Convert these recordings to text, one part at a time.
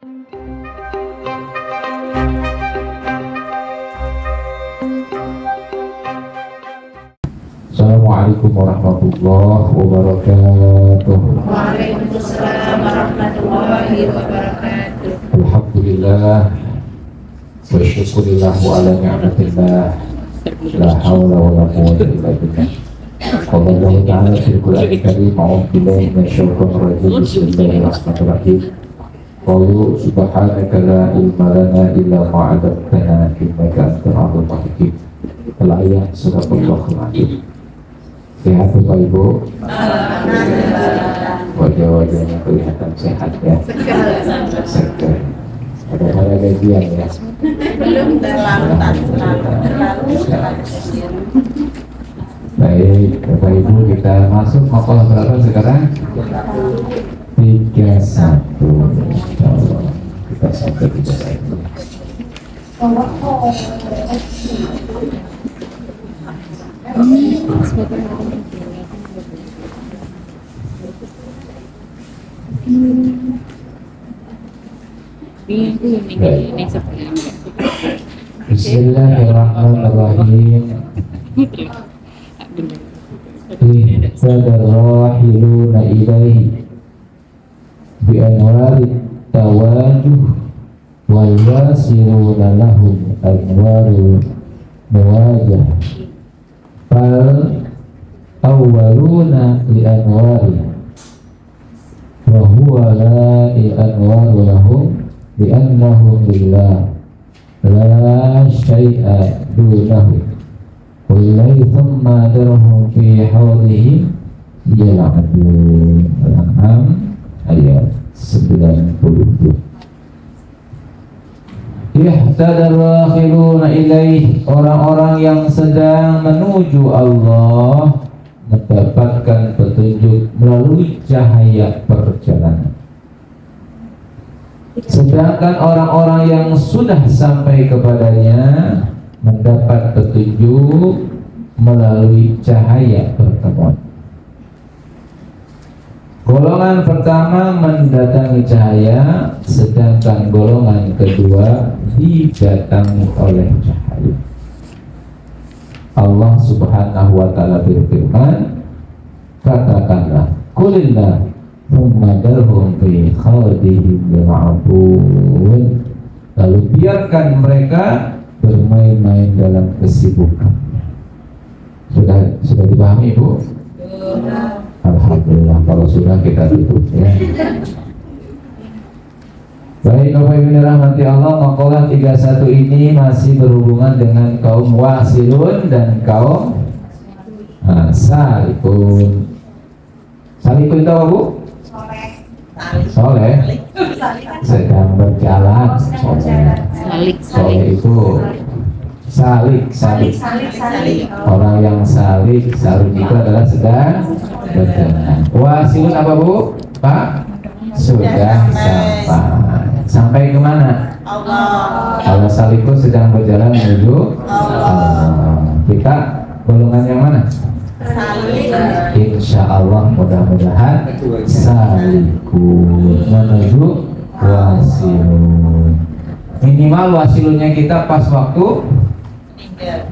Assalamualaikum warahmatullahi wabarakatuh. Waalaikumsalam warahmatullahi wabarakatuh. Alhamdulillah wa syukurillah wa ala ni'matillah. La hawla wa la quwwata illa billah. Qala Allah ta'ala fil Qur'anil Karim, a'udzu billahi minasyaitonir rajim. Bismillahirrahmanirrahim. Qalu subhanaka la ilma lana illa ma 'allamtana innaka antal alimul hakim. Al-ayat surah Al-Baqarah. Sehat Bapak Ibu? Wajah-wajahnya kelihatan sehat ya. Segar. Ada gajian ya. Belum terlalu. Baik Bapak Ibu, kita masuk makalah berapa sekarang? 31. Insyaallah kita sampai 31. Bismillahirrahmanirrahim. Ihtadarrahiluna ilaihi bi anwarit tawajuh wal wasiluna lahum anwarul muwajah fal awwaluna li anwari wa huwa la anwaru lahum bi annahum lillah la syai'a dunahu wallahi thumma darhum fi hawlihi yal'abun. Al-An'am ayat 90. Ihtadarrakhiluna ilaih, orang-orang yang sedang menuju Allah mendapatkan petunjuk melalui cahaya perjalanan. Sedangkan orang-orang yang sudah sampai kepadanya mendapat petunjuk melalui cahaya pertemuan. Golongan pertama mendatangi cahaya, sedangkan golongan kedua didatangi oleh cahaya. Allah Subhanahu wa ta'ala berfirman, katakanlah, qulillah thumma darhum fi khawdihim yal'abun. Lalu biarkan mereka bermain-main dalam kesibukannya. Sudah dipahami Bu? Alhamdulillah, kalau sudah kita tutup ya. Baik Bapak Ibu dirahmati Allah, maqalah 31 ini masih berhubungan dengan kaum wasilun dan kaum salikun. Salikun itu apa Bu? Soleh. Sedang berjalan. Soleh itu salik. Orang yang salik itu adalah sedang berjalan. Wasilun apa Bu? Pak? Sudah sampai kemana? Allah. Salikun sedang berjalan menuju Allah. Kita golongan yang mana? Insya Allah mudah-mudahan salikun menuju wasilun. Minimal wasilunnya kita pas waktu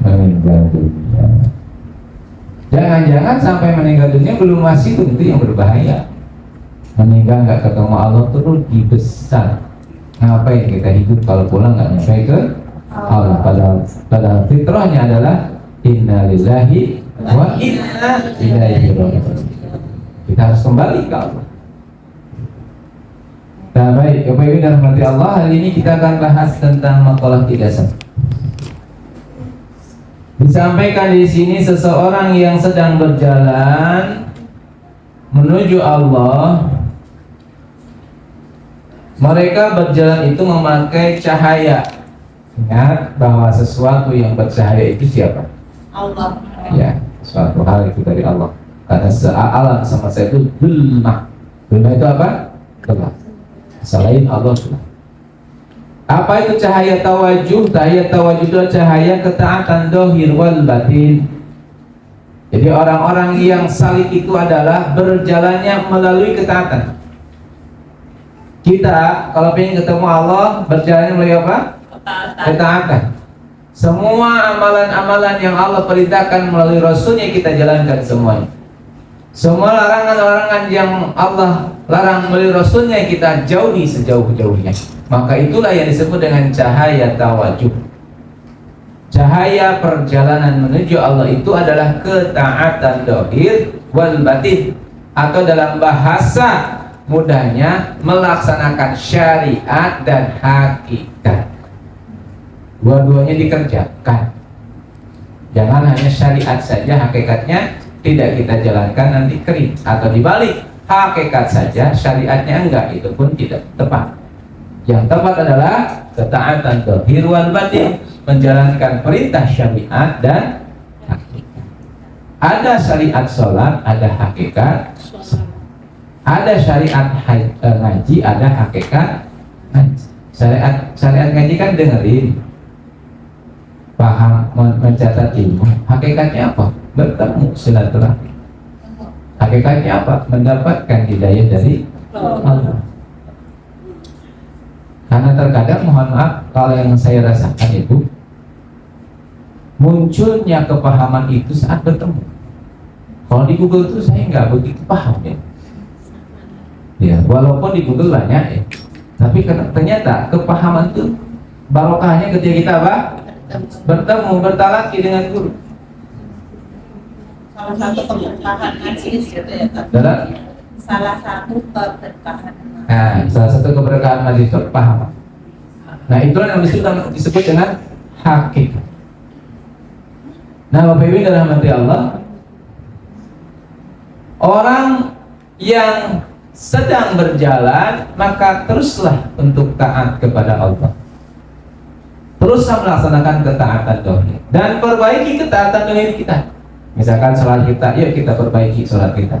meninggal dunia. Jangan-jangan sampai meninggal dunia belum wasilun, itu yang berbahaya. Meninggal nggak ketemu Allah itu rugi besar. Ngapain kita hidup kalau pulang nggak nyampe ke Allah? Padahal fitrahnya adalah inna lillahi wa inna ilaihi raji'un. Kita harus kembali ke Allah. Nah, baik, Bapak Ibu dan rahmati Allah, hari ini kita akan bahas tentang maqalah 31. Disampaikan di sini seseorang yang sedang berjalan menuju Allah. Mereka berjalan itu memakai cahaya. Ingat bahwa sesuatu yang bercahaya itu siapa? Allah. Ya, suatu hal itu dari Allah. Karena alam semesta itu dhulmah. Dhulmah itu apa? Gelap. Selain Allah gelap. Apa itu cahaya tawajuh? Cahaya tawajuh itu cahaya ketaatan dohir wal batin. Jadi orang-orang yang salik itu adalah berjalannya melalui ketaatan. Kita kalau ingin ketemu Allah, berjalan melalui apa? Ketaatan. Semua amalan-amalan yang Allah perintahkan melalui Rasulnya kita jalankan semuanya. Semua larangan-larangan yang Allah larang melalui Rasulnya kita jauhi sejauh-jauhnya. Maka itulah yang disebut dengan cahaya tawajuh. Cahaya perjalanan menuju Allah itu adalah ketaatan zahir wal batin, atau dalam bahasa mudahnya melaksanakan syariat dan hakikat. Dua-duanya dikerjakan. Jangan hanya syariat saja, hakikatnya tidak kita jalankan nanti kering. Atau dibalik, hakikat saja syariatnya enggak, itu pun tidak tepat. Yang tepat adalah ketaatan zahir wal batin, menjalankan perintah syariat dan hakikat. Ada syariat sholat, ada hakikat. Ada syariat ngaji, ada hakikat ngaji. Syariat ngaji kan dengerin, paham, mencatat ilmu. Hakikatnya apa? Bertemu, silaturahmi. Hakikatnya apa? Mendapatkan hidayah dari Allah. Karena terkadang, mohon maaf, kalau yang saya rasakan itu munculnya kepahaman itu saat bertemu. Kalau di Google itu saya nggak begitu paham ya. Ya, walaupun di Google banyak ya, tapi ternyata kepahaman itu barokahnya ketika kita apa? Bertemu, bertalaki dengan guru. Salah satu keberkahan ngaji gitu ya. Salah satu keberkahan. Nah, salah satu keberkahan ngaji itu kepahaman. Nah, itulah yang disebut dengan hakikat. Nah, Bapak Ibu dirahmati Allah, orang yang sedang berjalan maka teruslah untuk taat kepada Allah. Teruslah melaksanakan ketaatan zahir dan perbaiki ketaatan zahir kita. Misalkan sholat kita, yuk kita perbaiki sholat kita.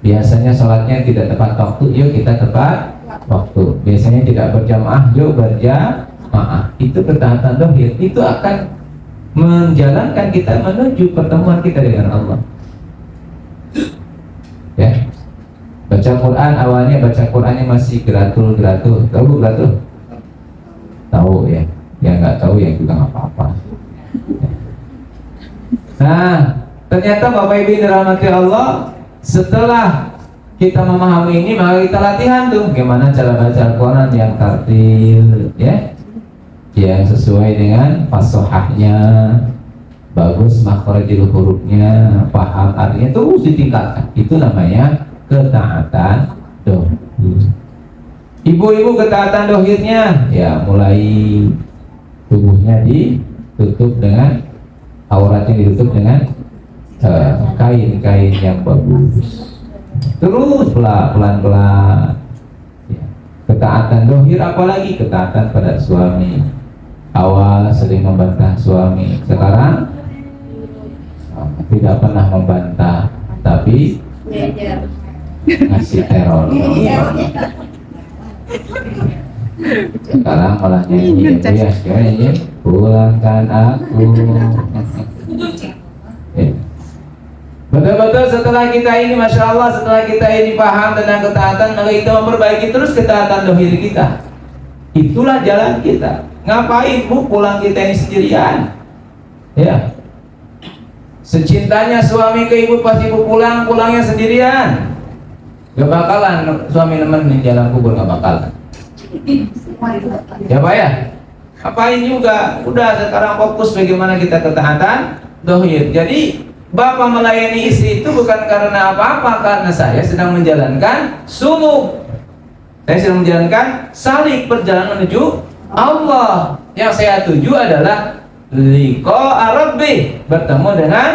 Biasanya sholatnya tidak tepat waktu, yuk kita tepat waktu. Biasanya tidak berjamaah, yuk berjamaah. Itu ketaatan zahir. Itu akan menjalankan kita menuju pertemuan kita dengan Allah. Ya. Baca Quran, awalnya baca Qurannya masih geratul. Tahu geratul? Tahu ya. Ya nggak tahu ya juga nggak apa-apa. Nah, ternyata Bapak Ibu dirahmati Allah, setelah kita memahami ini maka kita latihan tuh gimana cara baca Al-Quran yang tartil, ya, yang sesuai dengan fasohahnya, bagus makhrajul hurufnya, paham artinya, terus ditingkatkan. Itu namanya ketaatan dohir. Ibu-ibu ketaatan dohirnya ya mulai tubuhnya ditutup dengan, auratnya ditutup dengan kain-kain yang bagus. Terus pelan-pelan ya. Ketaatan dohir, apalagi ketaatan pada suami. Awal sering membantah suami, sekarang tidak pernah membantah, tapi ngasih teror. Sekarang malah nyanyi, ya sekarang pulangkan aku. Betul-betul setelah kita ini, Masya Allah, setelah kita ini paham tentang ketaatan, maka kita memperbaiki terus ketaatan dohir kita. Itulah jalan kita. Ngapain bu pulang kita ini sendirian? Ya, secintanya suami ke ibu, pas ibu pulangnya sendirian. Gak bakalan suami nemenin jalan kubur, gak bakalan. Ya Pak ya, apain juga, udah sekarang fokus bagaimana kita ketaatan dohir. Jadi bapak melayani istri itu bukan karena apa-apa, karena saya sedang menjalankan suluk. Saya sedang menjalankan salik, perjalanan menuju Allah. Yang saya tuju adalah liqa Rabbi, bertemu dengan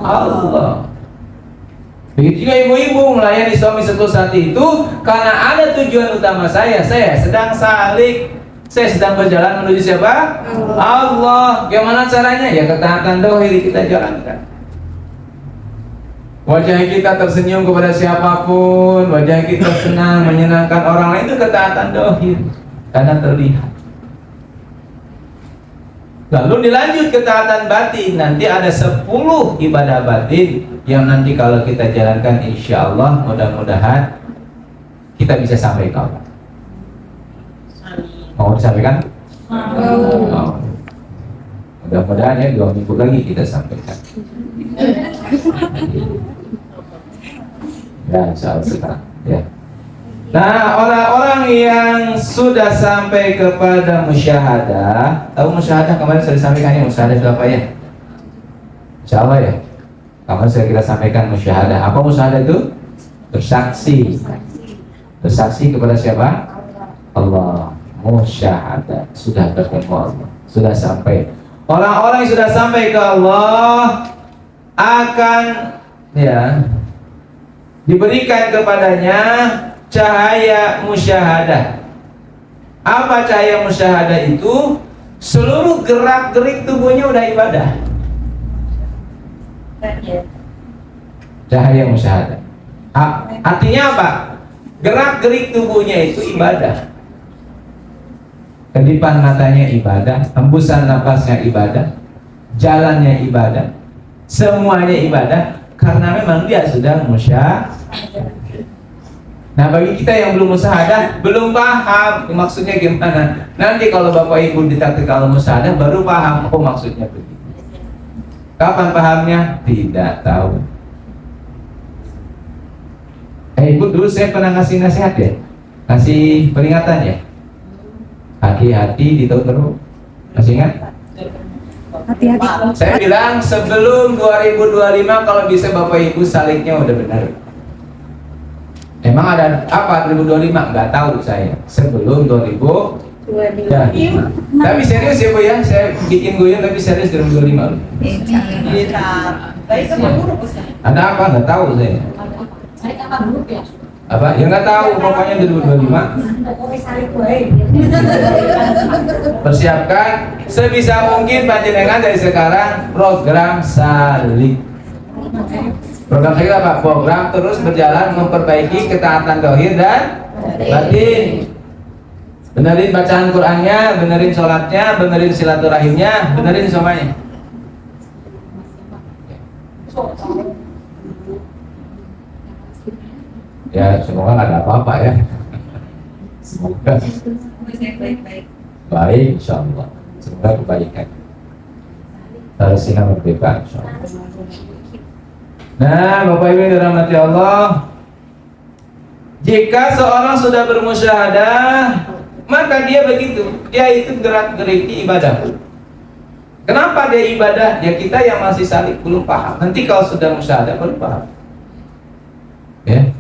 Allah. Begitu juga ibu-ibu melayani suami satu saat itu karena ada tujuan utama saya sedang salik, saya sedang berjalan menuju siapa? Allah. Gimana caranya? Ya ketaatan dohir kita jalankan. Wajah kita tersenyum kepada siapapun, wajah kita senang menyenangkan orang lain, itu ketaatan dohir karena terlihat. Lalu dilanjut ketaatan batin, nanti ada 10 ibadah batin yang nanti kalau kita jalankan insya Allah mudah-mudahan kita bisa sampai ke Allah. Mau disampaikan? Mau. Oh. Mudah-mudahan ya 2 minggu lagi kita sampaikan. Ya, insya Allah sekarang. Ya. Nah, orang-orang yang sudah sampai kepada musyahadah, tahu musyahadah kemarin sudah disampaikan ya, musyahadah itu apa ya? Insya Allah ya. Kemarin sudah kita sampaikan musyahadah. Apa musyahadah itu? Bersaksi. Bersaksi kepada siapa? Allah. Musyahadah, sudah bertemu Allah, sudah sampai. Orang-orang yang sudah sampai ke Allah akan ya diberikan kepadanya cahaya musyahadah. Apa cahaya musyahadah itu? Seluruh gerak-gerik tubuhnya udah ibadah. Cahaya musyahadah. Artinya apa? Gerak-gerik tubuhnya itu ibadah. Kedipan matanya ibadah, hembusan napasnya ibadah, jalannya ibadah, semuanya ibadah karena memang dia sudah musyahadah. Nah, bagi kita yang belum musyahadah, belum paham maksudnya gimana. Nanti kalau Bapak Ibu ditakdir kalau musyahadah baru paham, oh maksudnya begitu. Kapan pahamnya? Tidak tahu. Ibu dulu saya pernah ngasih nasihat ya, ngasih peringatan ya. Hati-hati di tahun baru. Masih ingat? Hati-hati. Saya bilang sebelum 2025 kalau bisa Bapak Ibu saliknya udah benar. Emang ada apa 2025? Nggak tahu saya. Sebelum 2025. Tapi serius ya Bu ya, saya bikin goyang tapi serius 2025. Baik sama buruk Ustaz. Ada apa? Nggak tahu saya. Saya kakak buruk ya. Apa? Ya nggak tahu pokoknya 2025. Persiapkan sebisa mungkin panjenengan dari sekarang program salik. Program salik apa? Program terus berjalan memperbaiki ketaatan zahir dan batin. Benerin bacaan Qur'annya, benerin sholatnya, benerin silaturahimnya, benerin semuanya. Ya, semoga nggak ada apa-apa ya. Semoga baik, insya Allah. Semoga kebaikan. Harus ingat berbeda, insya Allah. Nah, Bapak Ibu yang dirahmati Allah, jika seorang sudah bermusyahadah, maka dia begitu. Dia itu gerak-geriki ibadah. Kenapa dia ibadah? Ya kita yang masih salik belum paham. Nanti kalau sudah musyahadah baru paham. Ya.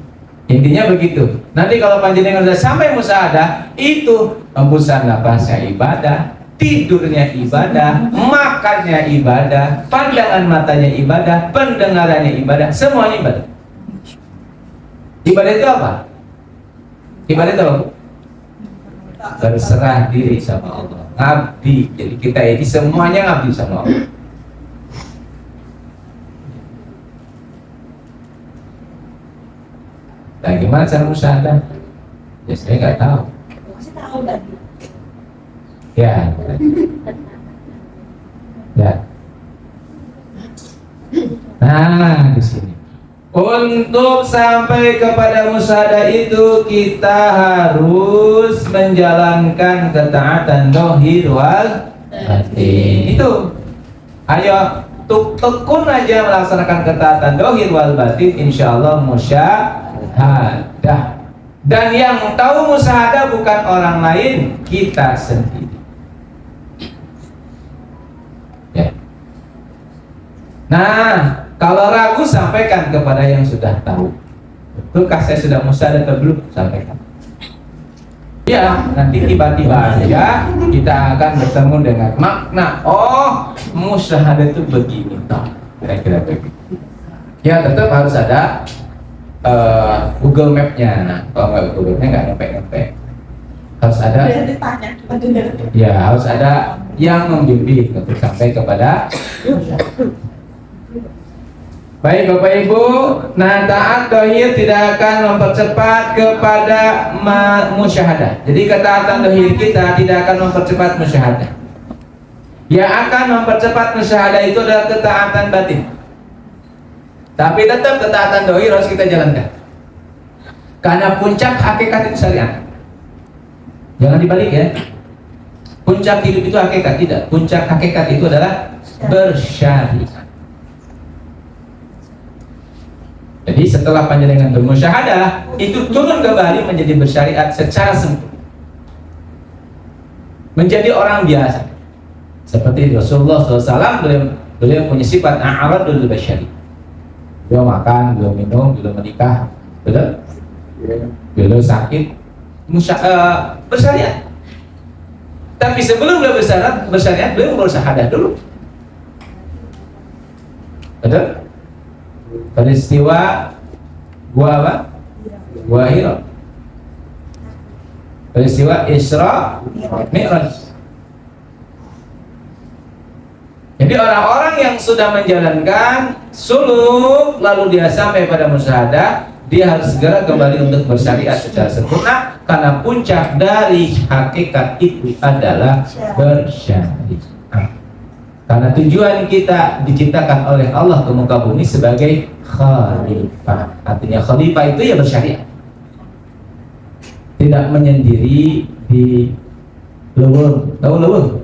Intinya begitu. Nanti kalau panjenengan sudah sampai musyahadah, itu hembusan napasnya ibadah, tidurnya ibadah, makannya ibadah, pandangan matanya ibadah, pendengarannya ibadah, semuanya ibadah. Ibadah itu apa? Ibadah itu apa? Berserah diri sama Allah, ngabdi. Jadi kita ini semuanya ngabdi sama Allah. Nah, gimana cara musyahadah? Ya saya nggak tahu. Masih tahu tadi. Ya. Ya. Nah, di sini. Untuk sampai kepada musyahadah itu kita harus menjalankan ketaatan zahir wal batin. Itu. Ayo tekun aja melaksanakan ketaatan zahir wal batin, insyaallah musyahadah. Dan yang tahu musyahadah bukan orang lain, kita sendiri. Ya. Nah, kalau ragu sampaikan kepada yang sudah tahu. Betulkah saya sudah musyahadah atau belum? Sampaikan. Ya, nanti tiba-tiba aja kita akan bertemu dengan makna. Oh, musyahadah itu begini. Kira-kira begitu. Ya, tetap harus ada Google Map-nya. Nah, kalau nggak Google Map-nya nggak nyampe-nyampe. Harus ada. Ya, harus ada yang membimbing untuk sampai kepada. Baik Bapak Ibu, nah taat zahir tidak akan mempercepat kepada musyahadah. Jadi ketaatan zahir kita tidak akan mempercepat musyahadah. Yang akan mempercepat musyahadah itu adalah ketaatan batin. Tapi tetap ketaatan zahir harus kita jalankan. Karena puncak hakikat itu syariat. Jangan dibalik ya. Puncak hidup itu hakikat, tidak. Puncak hakikat itu adalah bersyariat. Jadi setelah panjenengan bermusyahadah, itu turun kembali menjadi bersyariat secara sempurna, menjadi orang biasa. Seperti Rasulullah SAW, beliau punya sifat a'radul basyari. Beliau makan, beliau minum, beliau menikah, betul? Beliau sakit, bersyariat. Tapi sebelum beliau bersyariat, beliau bersyahadah dulu. Betul? Peristiwa gua apa? Gua Hira. Peristiwa Isra Mi'raj. Jadi orang-orang yang sudah menjalankan suluk lalu dia sampai pada musyahadah, dia harus segera kembali untuk bersyariat secara sempurna, karena puncak dari hakikat itu adalah bersyariat. Karena tujuan kita diciptakan oleh Allah ke muka bumi sebagai khalifah. Artinya khalifah itu ya bersyariat, tidak menyendiri di leweng. Tahu leweng?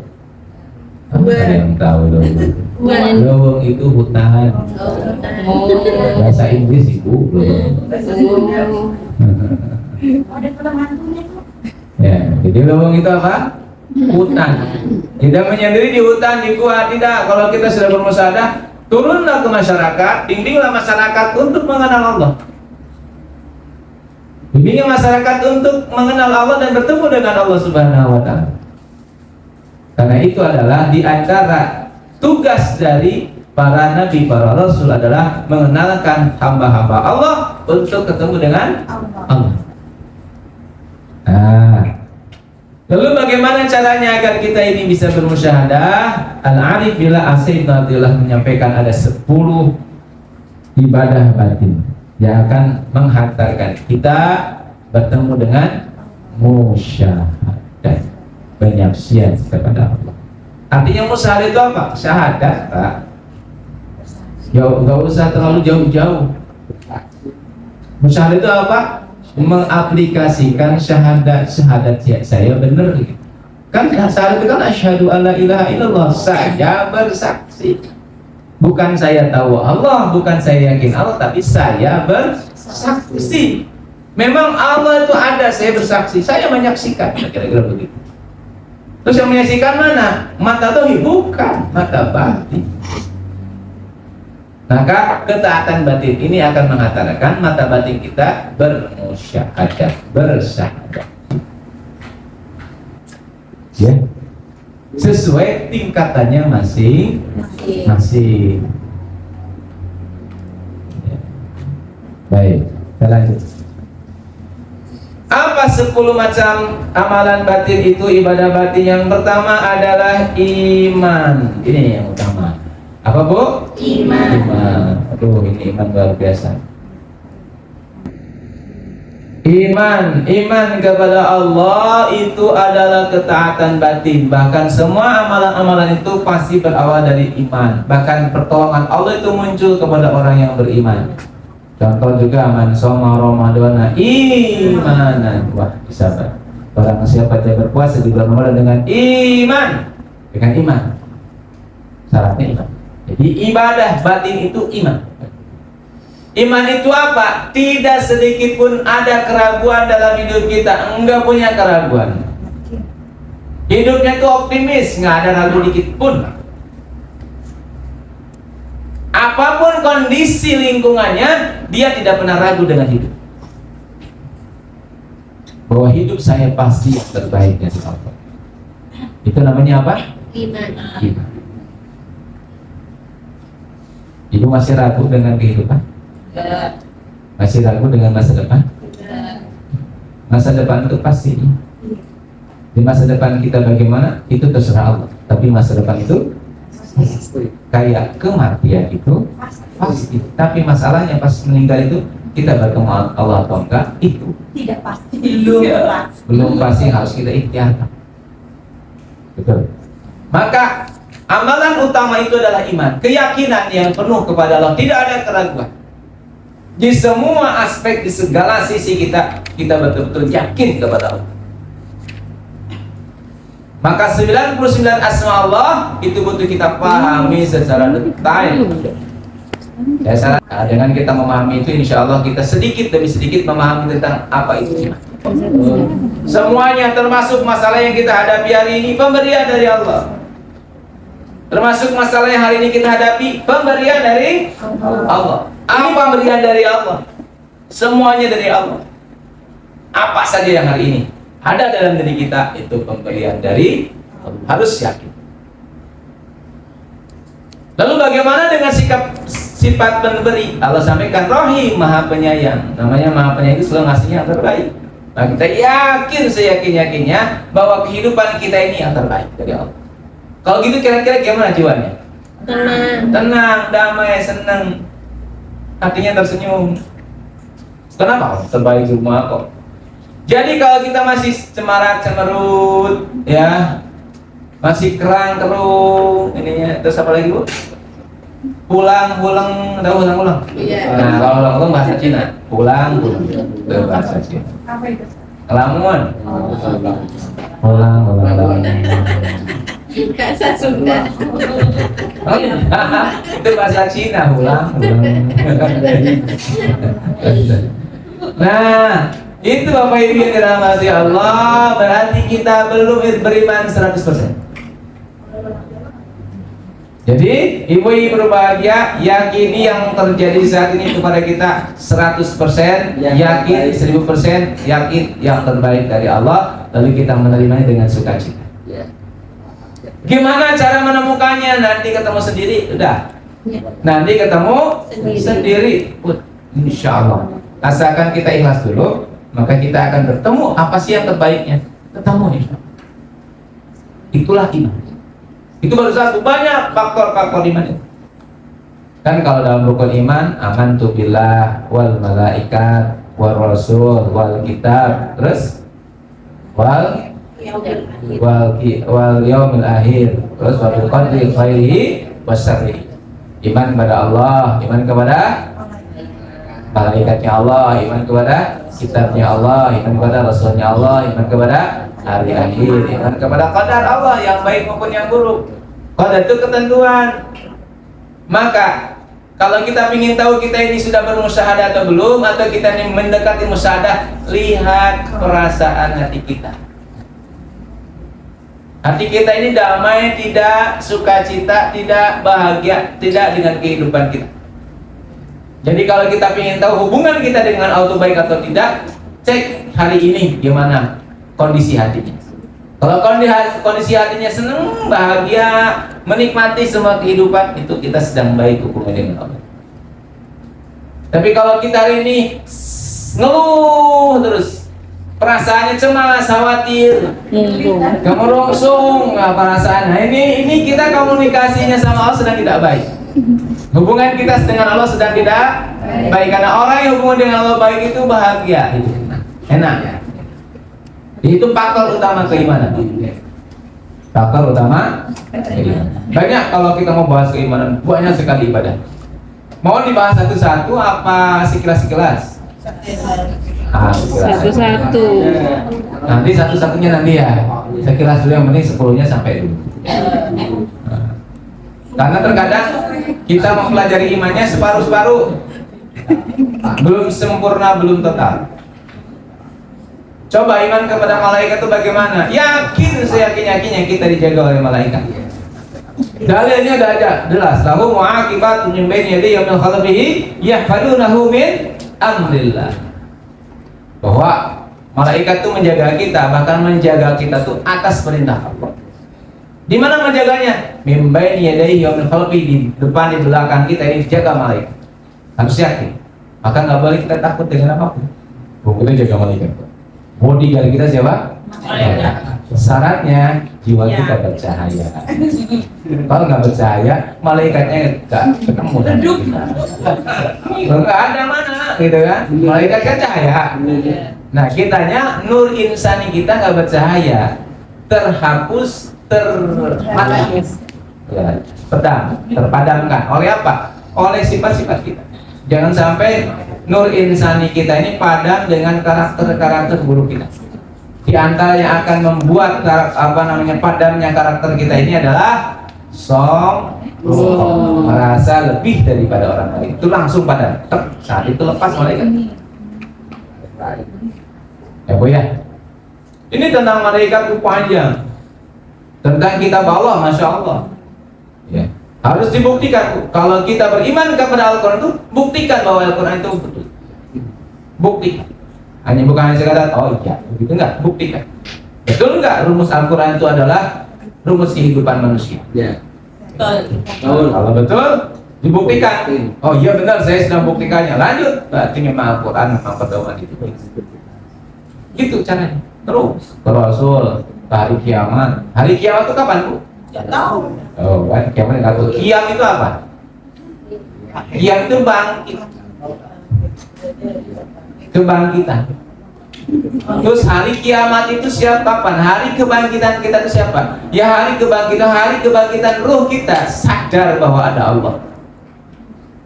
Ada yang tahu leweng? Leweng itu hutan. Bahasa Inggris ibu leweng. Ya, jadi leweng itu apa? Hutan. Tidak menyendiri di hutan, di gua, tidak. Kalau kita sudah bermusyahadah, turunlah ke masyarakat, bimbinglah masyarakat untuk mengenal Allah. Bimbinglah masyarakat untuk mengenal Allah dan bertemu dengan Allah Subhanahu wa Ta'ala. Karena itu adalah di antara tugas dari para nabi, para rasul adalah mengenalkan hamba-hamba Allah untuk ketemu dengan Allah. Lalu bagaimana caranya agar kita ini bisa bermusyahadah? Al-Arif bila Asyid Nahdillah menyampaikan ada 10 ibadah batin yang akan menghantarkan kita bertemu dengan musyahadah, penyaksian kepada Allah. Artinya musyahadah itu apa? Syahadat, Pak. Gak usah terlalu jauh-jauh. Musyahadah itu apa? Mengaplikasikan syahadat saya benar gitu. Kan syahadat itu kan asyhadu alla ilaha illallah, saya bersaksi. Bukan saya tahu Allah, bukan saya yakin Allah, tapi saya bersaksi. Memang Allah itu ada, saya bersaksi, saya menyaksikan, kira-kira begitu. Terus yang menyaksikan mana? Mata tauhid, bukan mata batin. Maka ketaatan batin ini akan menghantarkan mata batin kita bermusyahadah, bersahadat. Ya, sesuai tingkatannya masing-masing. Ya. Baik, kita lanjut. Apa 10 macam amalan batin itu? Ibadah batin yang pertama adalah iman. Ini yang utama. Apa Bu? Iman. Aduh, ini iman luar biasa. Iman kepada Allah itu adalah ketaatan batin. Bahkan semua amalan-amalan itu pasti berawal dari iman. Bahkan pertolongan Allah itu muncul kepada orang yang beriman. Contoh juga man shoma Ramadana imanan. Wah, bisa Pak. Barang siapa yang berpuasa di bulan Ramadan dengan iman. Dengan iman. Syaratnya iman. Jadi ibadah batin itu iman. Iman itu apa? Tidak sedikit pun ada keraguan dalam hidup kita. Enggak punya keraguan. Hidupnya itu optimis, nggak ada ragu dikit pun. Apapun kondisi lingkungannya, dia tidak pernah ragu dengan hidup. Bahwa hidup saya pasti yang terbaik dari Allah. Itu namanya apa? Iman. Ibu masih ragu dengan kehidupan? Masih ragu dengan masa depan? Masa depan itu pasti. Di masa depan kita bagaimana? Itu terserah Allah. Tapi masa depan itu kayak kematian itu pasti. Tapi masalahnya pas meninggal itu kita bertemu Allah atau enggak, itu tidak pasti. Belum pasti, harus kita ikhtiar. Betul. Maka amalan utama itu adalah iman, keyakinan yang penuh kepada Allah, tidak ada keraguan. Di semua aspek, di segala sisi kita betul-betul yakin kepada Allah. Maka 99 asma Allah itu butuh kita pahami secara detail. Ya, dengan kita memahami itu, insya Allah kita sedikit demi sedikit memahami tentang apa itu iman. Semuanya termasuk masalah yang kita hadapi hari ini pemberian dari Allah. Termasuk masalah yang hari ini kita hadapi pemberian dari Allah. Apa pemberian dari Allah? Semuanya dari Allah. Apa saja yang hari ini ada dalam diri kita itu pemberian dari Allah. Harus yakin. Lalu bagaimana dengan sifat pemberi? Allah sampaikan Rahim, Maha Penyayang. Namanya Maha Penyayang itu selalu ngasihnya yang terbaik. Nah, kita yakin seyakin-yakinnya bahwa kehidupan kita ini yang terbaik dari Allah. Kalau gitu kira-kira gimana jiwanya? Tenang, damai, senang. Hatinya tersenyum. Kenapa? Terbaik semua kok. Jadi kalau kita masih cemarat cemerut, ya, masih kerang kerung, ininya, terus apa lagi Bu? Pulang, ada ulang. Iya. Nah, kalau ulang bahasa Cina, pulang, itu bahasa Cina. Apa itu? Ngelamun. Pulang. Bahasa Sunda. Oh, iya. Itu bahasa Cina, pulang. Nah, itu Bapak Ibu yang dirahmati Allah, berarti kita belum beriman 100%. Jadi, ibu-ibu berbahagia, yakini yang terjadi saat ini kepada kita 100%, yakin 1000%, yakin yang terbaik dari Allah, lalu kita menerimanya dengan sukacita. Gimana cara menemukannya? Nanti ketemu sendiri, udah. Nanti ketemu sendiri. Insya Allah. Asalkan kita ikhlas dulu, maka kita akan bertemu apa sih yang terbaiknya. Ketemu insya Allah. Itulah iman. Itu baru satu, banyak faktor-faktor iman itu. Kan kalau dalam rukun iman, amantu billah wal malaikat wal rasul wal kitab, terus wal yaumil akhir, terus wal qadri khairihi wasyarrihi. Iman kepada Allah, iman kepada malaikatnya Allah, iman kepada kitabnya Allah, iman kepada rasulnya Allah, iman kepada hari akhir, iman kepada qadar Allah yang baik maupun yang buruk. Qadar itu ketentuan. Maka kalau kita ingin tahu kita ini sudah bermusyahadah atau belum, atau kita ini mendekati musyahadah, lihat perasaan hati kita. Hati kita ini damai, tidak sukacita, tidak bahagia, tidak dengan kehidupan kita. Jadi kalau kita ingin tahu hubungan kita dengan Allah baik atau tidak, cek hari ini gimana kondisi hatinya. Kalau kondisi hatinya senang, bahagia, menikmati semua kehidupan, itu kita sedang baik hubungan dengan Allah. Tapi kalau kita hari ini ngeluh terus, perasaannya cemas, khawatir, kamu rongsung, perasaan. Nah, ini kita komunikasinya sama Allah sedang tidak baik. Hubungan kita dengan Allah sedang tidak baik. Karena orang yang hubungan dengan Allah baik itu bahagia, itu enak. Itu faktor utama keimanan. Faktor utama keimanan. Banyak kalau kita mau bahas keimanan, banyak sekali ibadah. Mau dibahas satu-satu apa sekilas-sekilas? Satu-satu. Nanti satu-satunya nanti ya. Sekilas dulu, yang penting 10-nya sampai dulu. Karena terkadang kita mempelajari imannya separuh-separuh, belum sempurna, belum total. Coba iman kepada malaikat itu bagaimana? Yakin seyakin-yakinnya kita dijaga oleh malaikat. Dalilnya udah ada, jelas. Lahu mu'aqibatun min baini yadayhi wa min khalfihi yahfazunahu min amrillah. Bahwa malaikat itu menjaga kita, bahkan menjaga kita tuh atas perintah Allah. Di mana menjaganya? Min baini yadayhi wa min khalfihi, di depan, di belakang kita ini dijaga malaikat. Harus yakin. Maka nggak boleh kita takut dengan apapun. Kita jaga malaikat. Bodyguard kita siapa? Malaikat. Syaratnya jiwa kita bercahaya. Kalau nggak bercahaya, malaikatnya nggak ketemu dengan kita. Nggak ada mana, gitu kan? Malaikat kan cahaya. Nah, kitanya nur insani kita nggak bercahaya, terhapus, termati, ya, terpadamkan. Oleh apa? Oleh sifat-sifat kita. Jangan sampai nur insani kita ini padam dengan karakter-karakter buruk kita. Di antara yang akan membuat padamnya karakter kita ini adalah sombong, merasa lebih daripada orang lain. Itu langsung padam. Saat itu lepas malaikat. Ya Bu ya. Ini tentang malaikat itu panjang. Tentang kitab Allah, Masya Allah. Ya. Harus dibuktikan. Kalau kita beriman kepada Al-Quran itu, buktikan bahwa Al-Quran itu betul. Buktikan. Hanya bukan hanya sekadar, oh iya, begitu enggak, buktikan. Betul enggak rumus Al-Quran itu adalah rumus kehidupan manusia? Ya. Betul. Kalau betul, dibuktikan. Oh iya benar, saya sudah buktikannya. Lanjut, berarti memang Al-Quran memang pedoman itu. Gitu caranya. Terus ke Rasul, ke hari kiamat. Hari kiamat itu kapan Bu? Nggak tahu. Oh kan, kiamat nggak tahu. Kiam itu apa? Kiam itu bangkit. Kebangkitan. Terus hari kiamat itu siapa? Kapan? Hari kebangkitan kita itu siapa? Ya hari kebangkitan ruh kita sadar bahwa ada Allah.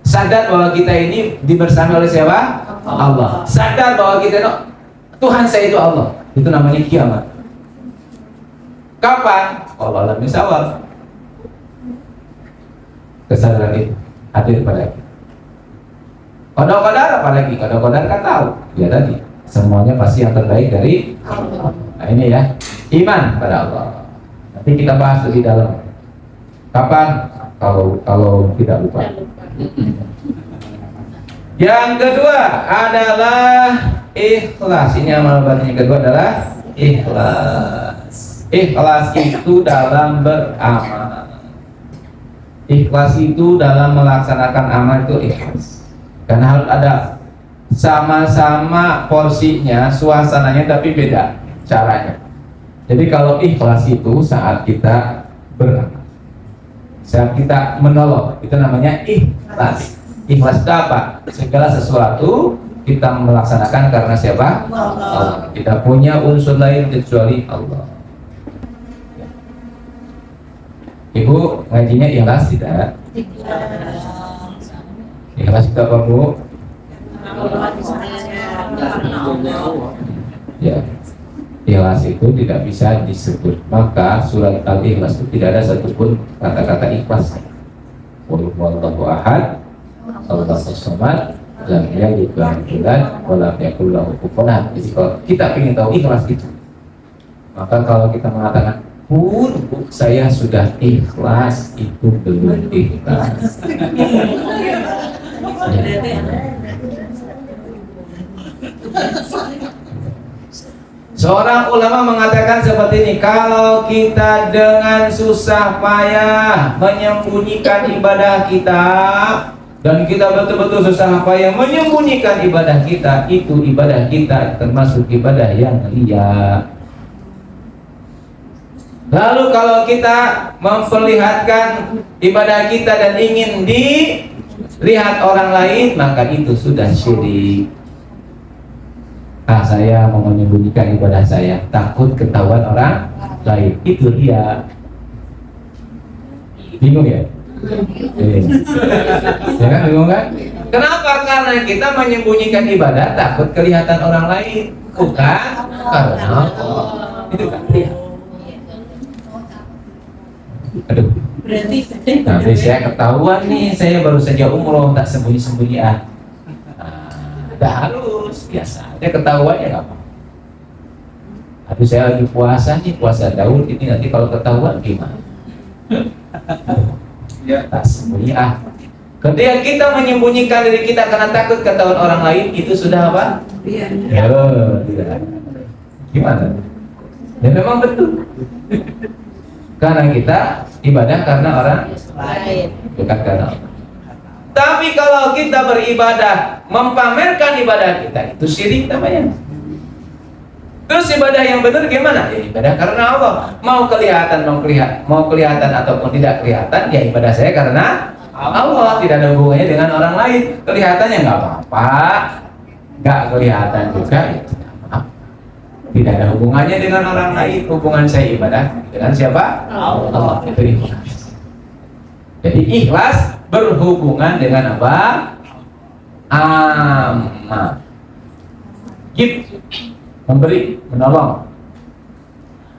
Sadar bahwa kita ini dibersami oleh siapa? Allah. Sadar bahwa kita itu Tuhan saya itu Allah. Itu namanya kiamat. Kapan? Allah alam misawab. Kesadaran itu hadir pada kita. Qadar apalagi? Qadar kan tahu. Ya tadi, semuanya pasti yang terbaik dari Allah. Nah ini ya, iman pada Allah. Nanti kita bahas lebih dalam. Kapan? Kalau tidak lupa. Yang kedua adalah ikhlas. Ini amal batin yang kedua adalah ikhlas. Ikhlas itu dalam beramal. Ikhlas itu dalam melaksanakan amal itu ikhlas. Karena harus ada sama-sama porsinya, suasananya tapi beda caranya. Jadi kalau ikhlas itu saat kita beramal, saat kita menolong, itu namanya ikhlas. Ikhlas itu apa? Segala sesuatu kita melaksanakan karena siapa? Allah. Tidak punya unsur lain kecuali Allah. Ibu ngajinya ikhlas tidak? Ikhlas itu apa Bu? Ya, ikhlas itu tidak bisa disebut. Maka surat Al-Ikhlas itu tidak ada satupun kata-kata ikhlas. Qul huwallahu ahad, Allahu samad, lam yalid walam yulad, walam yakul lahu kufuwan ahad. Jadi kalau kita ingin tahu ikhlas itu, maka kalau kita mengatakan Bu, saya sudah ikhlas, itu belum ikhlas. Seorang ulama mengatakan seperti ini, kalau kita dengan susah payah menyembunyikan ibadah kita, dan kita betul-betul susah payah menyembunyikan ibadah kita, itu ibadah kita termasuk ibadah yang riya. Lalu kalau kita memperlihatkan ibadah kita dan ingin dilihat orang lain, maka itu sudah syirik. Saya mau menyembunyikan ibadah saya, takut ketahuan orang lain, itu dia. Bingung ya? Ya kan, bingung kan? Kenapa? Karena kita menyembunyikan ibadah takut kelihatan orang lain, bukan karena Allah. Itu kan dia. Aduh. Berarti saya ketahuan nih, saya baru saja umroh, tak sembunyi-sembunyi udah harus biasa. Dia ketahuan ya nggak apa. Aduh saya lagi puasa nih, puasa Daud ini, nanti kalau ketahuan gimana? Ya tak sembunyi Ketika kita menyembunyikan diri kita karena takut ketahuan orang lain, itu sudah apa? Iya. Tidak. Gimana? Ya memang betul. Karena kita ibadah karena orang lain, bukan karena Allah. Tapi kalau kita beribadah, mempamerkan ibadah kita, itu syirik namanya. Terus ibadah yang benar gimana? Ya ibadah karena Allah. Mau kelihatan ataupun tidak kelihatan, ya ibadah saya karena Allah. Tidak ada hubungannya dengan orang lain. Kelihatannya nggak apa-apa, nggak kelihatan juga, ya tidak apa-apa. Tidak ada hubungannya dengan orang lain. Hubungan saya ibadah dengan siapa? Allah. Itu ikhlas. Jadi ikhlas berhubungan dengan apa? Amal. Gitu. Memberi, menolong.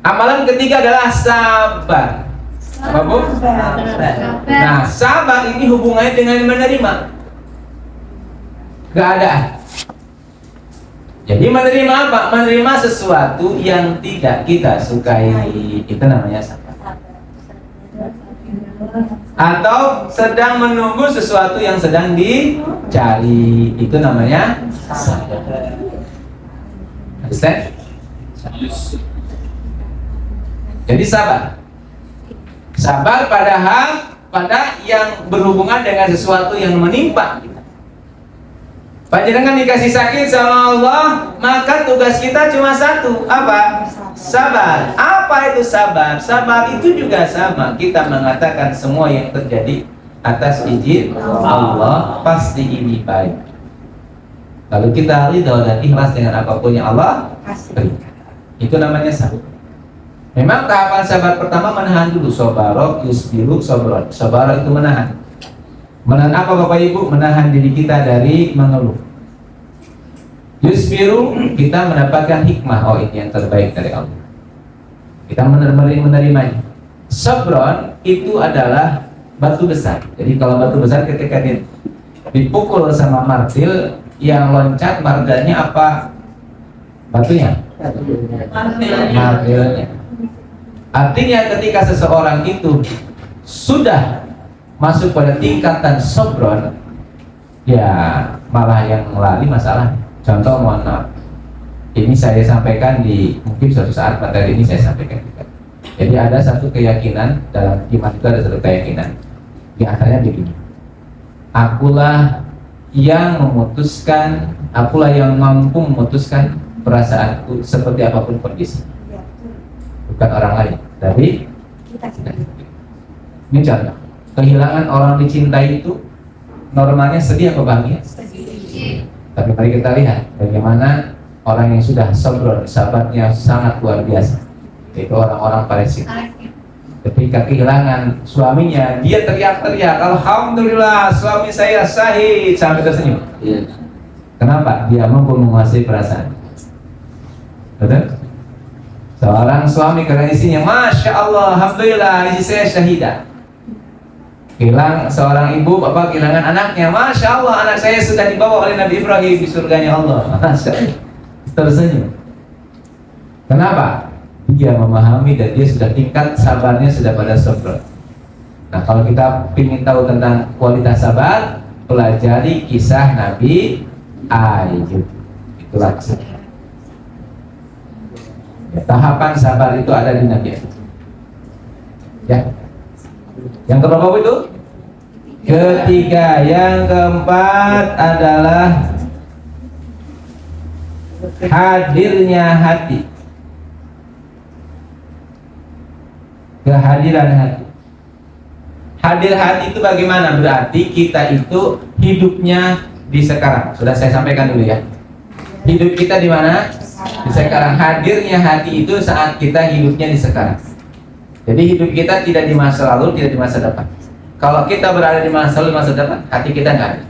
Amalan ketiga adalah sabar. Apa Bu? Nah, sabar ini hubungannya dengan menerima keadaan. Jadi menerima apa? Menerima sesuatu yang tidak kita sukai. Itu namanya sabar. Atau sedang menunggu sesuatu yang sedang dicari. Itu namanya sabar. Understand? Jadi sabar. Sabar pada yang berhubungan dengan sesuatu yang menimpa kita. Panjenengan dikasih sakit sama Allah, maka tugas kita cuma satu, apa? Sabar. Apa itu sabar? Sabar itu juga sama. Kita mengatakan semua yang terjadi atas izin Allah pasti ini baik. Lalu kita ridho dan ikhlas dengan apapun yang Allah berikan. Itu namanya sabar. Memang tahapan sabar pertama menahan dulu. Sabarok yusbiru sabron. Sabar itu menahan. Menahan apa Bapak Ibu? Menahan diri kita dari mengeluh. Yusbiru, kita mendapatkan hikmah. Oh, ini yang terbaik dari Allah. Kita menerimanya. Sabron itu adalah batu besar. Jadi kalau batu besar ketika dipukul sama martil, yang loncat martilnya apa? Batunya? Martilnya. Artinya ketika seseorang itu sudah masuk pada tingkatan sabron, ya malah yang lari masalah. Contoh, mohon maaf, ini saya sampaikan di mungkin suatu saat materi ini saya sampaikan juga. Jadi ada satu keyakinan dalam iman itu, ada satu keyakinan di antaranya begini: akulah yang memutuskan, akulah yang mampu memutuskan perasaanku seperti apapun kondisi, bukan orang lain. Tapi ini contoh, kehilangan orang dicintai itu normalnya sedih atau bahagia? Tapi mari kita lihat bagaimana orang yang sudah sabron, sabarnya sangat luar biasa, yaitu orang-orang Palestina. Ketika kehilangan suaminya, dia teriak-teriak, alhamdulillah suami saya syahid, sampai tersenyum. Kenapa? Dia mampu menguasai perasaan. Betul? Seorang suami karena isinya, masya Allah, alhamdulillah istri saya syahidah. Hilang seorang ibu, bapak kehilangan anaknya, masya Allah anak saya sudah dibawa oleh Nabi Ibrahim di surganya Allah. Masya Allah. Tersenyum. Kenapa? Dia memahami dan dia sudah tingkat sabarnya sudah pada sabar. Nah, kalau kita ingin tahu tentang kualitas sabar, pelajari kisah Nabi Ayub. Itulah kisah. Ya, tahapan sabar itu ada di Nabi Ayub. Ya. Yang keberapa itu? Ketiga. Yang keempat adalah hadirnya hati. Kehadiran hati. Hadir hati itu bagaimana? Berarti kita itu hidupnya di sekarang. Sudah saya sampaikan dulu ya. Hidup kita di mana? Di sekarang. Hadirnya hati itu saat kita hidupnya di sekarang. Jadi hidup kita tidak di masa lalu, tidak di masa depan. Kalau kita berada di masa lalu, masa depan, hati kita nggak ada.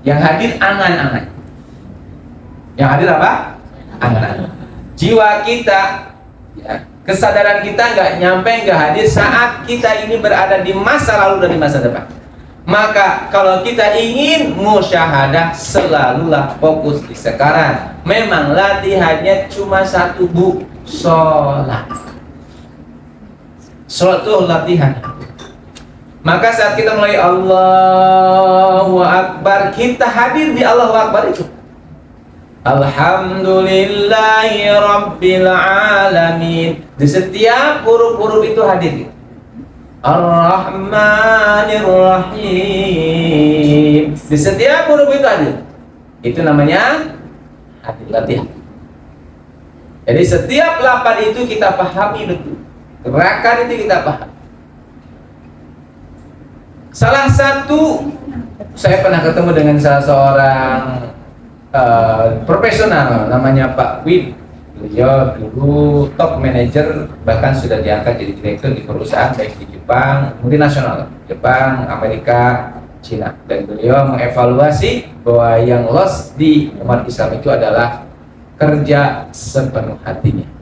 Yang hadir angan-angan. Yang hadir apa? Angan-angan. Jiwa kita, ya, kesadaran kita nggak hadir saat kita ini berada di masa lalu dan di masa depan. Maka kalau kita ingin musyahadah, selalulah fokus di sekarang. Memang latihannya cuma satu, Bu, sholat. Sholat itu latihan. Maka saat kita mulai Allahu Akbar, kita hadir di Allahu Akbar itu. Alhamdulillahi Rabbil Alamin. Di setiap huruf-huruf itu hadir. Ar-Rahmanir Rahim. Di setiap huruf itu hadir. Itu namanya hadir latihan. Jadi setiap lafaz itu kita pahami betul. Gerakan itu kita paham. Salah satu, saya pernah ketemu dengan salah seorang profesional, namanya Pak Win. Beliau dulu top manager, bahkan sudah diangkat jadi direktur di perusahaan baik di Jepang, multinasional, Jepang, Amerika, Cina. Dan beliau mengevaluasi bahwa yang lost di umat Islam itu adalah kerja sepenuh hatinya.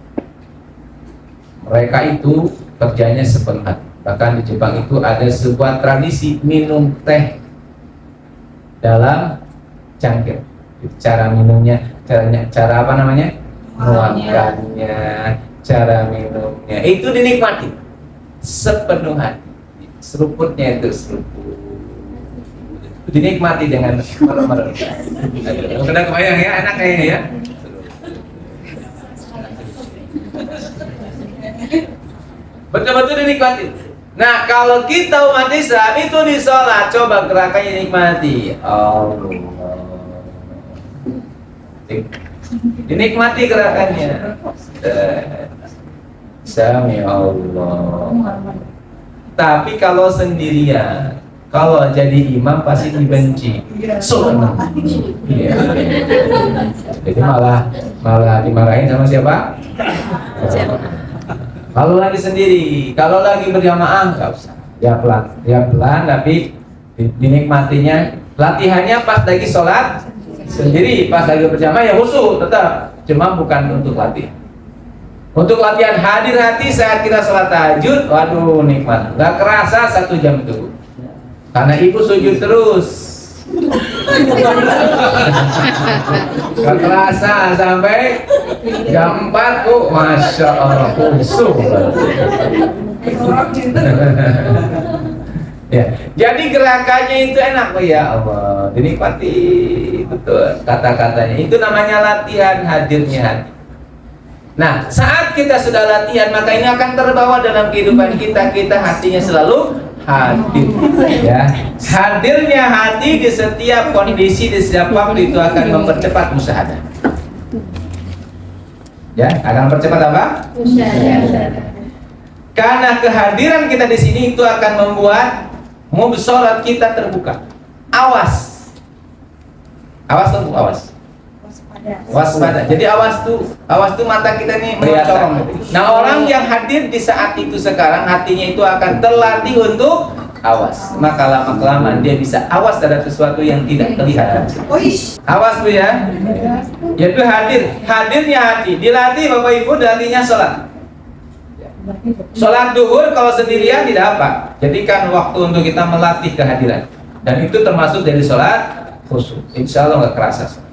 Mereka itu kerjanya sepenuh hati. Bahkan di Jepang itu ada sebuah tradisi minum teh dalam cangkir. Cara minumnya, cara apa namanya? Nuangkannya, cara minumnya itu dinikmati sepenuh hati. Seruputnya itu seruput dinikmati dengan merem-merem. Udah kebayang ya, enak kayaknya ya. Betul-betul dinikmati. Nah, kalau kita umat Islam itu di sholat, coba gerakannya nikmati. Allah, dinikmati gerakannya. Sami Allah. Tapi kalau sendirian, kalau jadi imam pasti dibenci. Iya. Jadi malah dimarahin sama siapa? Kalau lagi sendiri, kalau lagi berjamaah nggak usah. Ya pelan, tapi dinikmatinya. Latihannya pas lagi sholat sendiri, pas lagi berjamaah ya khusyuk tetap. Cuma bukan untuk latihan. Untuk latihan hadir hati saat kita sholat tahajud, waduh nikmat. Nggak kerasa 1 jam itu. Karena ibu sujud terus. Gak kerasa sampai jam 4 tuh, masya Allah khusyuk. Ya, jadi gerakannya itu enak ya Allah, dinikmati betul kata-katanya. Itu namanya latihan hadirnya hati. Nah, saat kita sudah latihan, maka ini akan terbawa dalam kehidupan kita. Kita hatinya selalu hadir, ya. Hadirnya hati di setiap kondisi, di setiap waktu itu akan mempercepat musyahadah. Ya, akan mempercepat apa? Musyahadah. Karena kehadiran kita di sini itu akan membuat mubshorat kita terbuka. Awas, awas. Waspada. Jadi awas tuh mata kita nih mencorong. Nah, orang yang hadir di saat itu sekarang hatinya itu akan terlatih untuk awas. Maka lama-kelamaan dia bisa awas terhadap sesuatu yang tidak terlihat. Awas Bu ya. Yaitu hadirnya hati. Dilatih Bapak Ibu, dilatihnya sholat. Sholat duhur kalau sendirian tidak apa. Jadikan waktu untuk kita melatih kehadiran. Dan itu termasuk dari sholat khusyuk. Insya Allah nggak kerasa.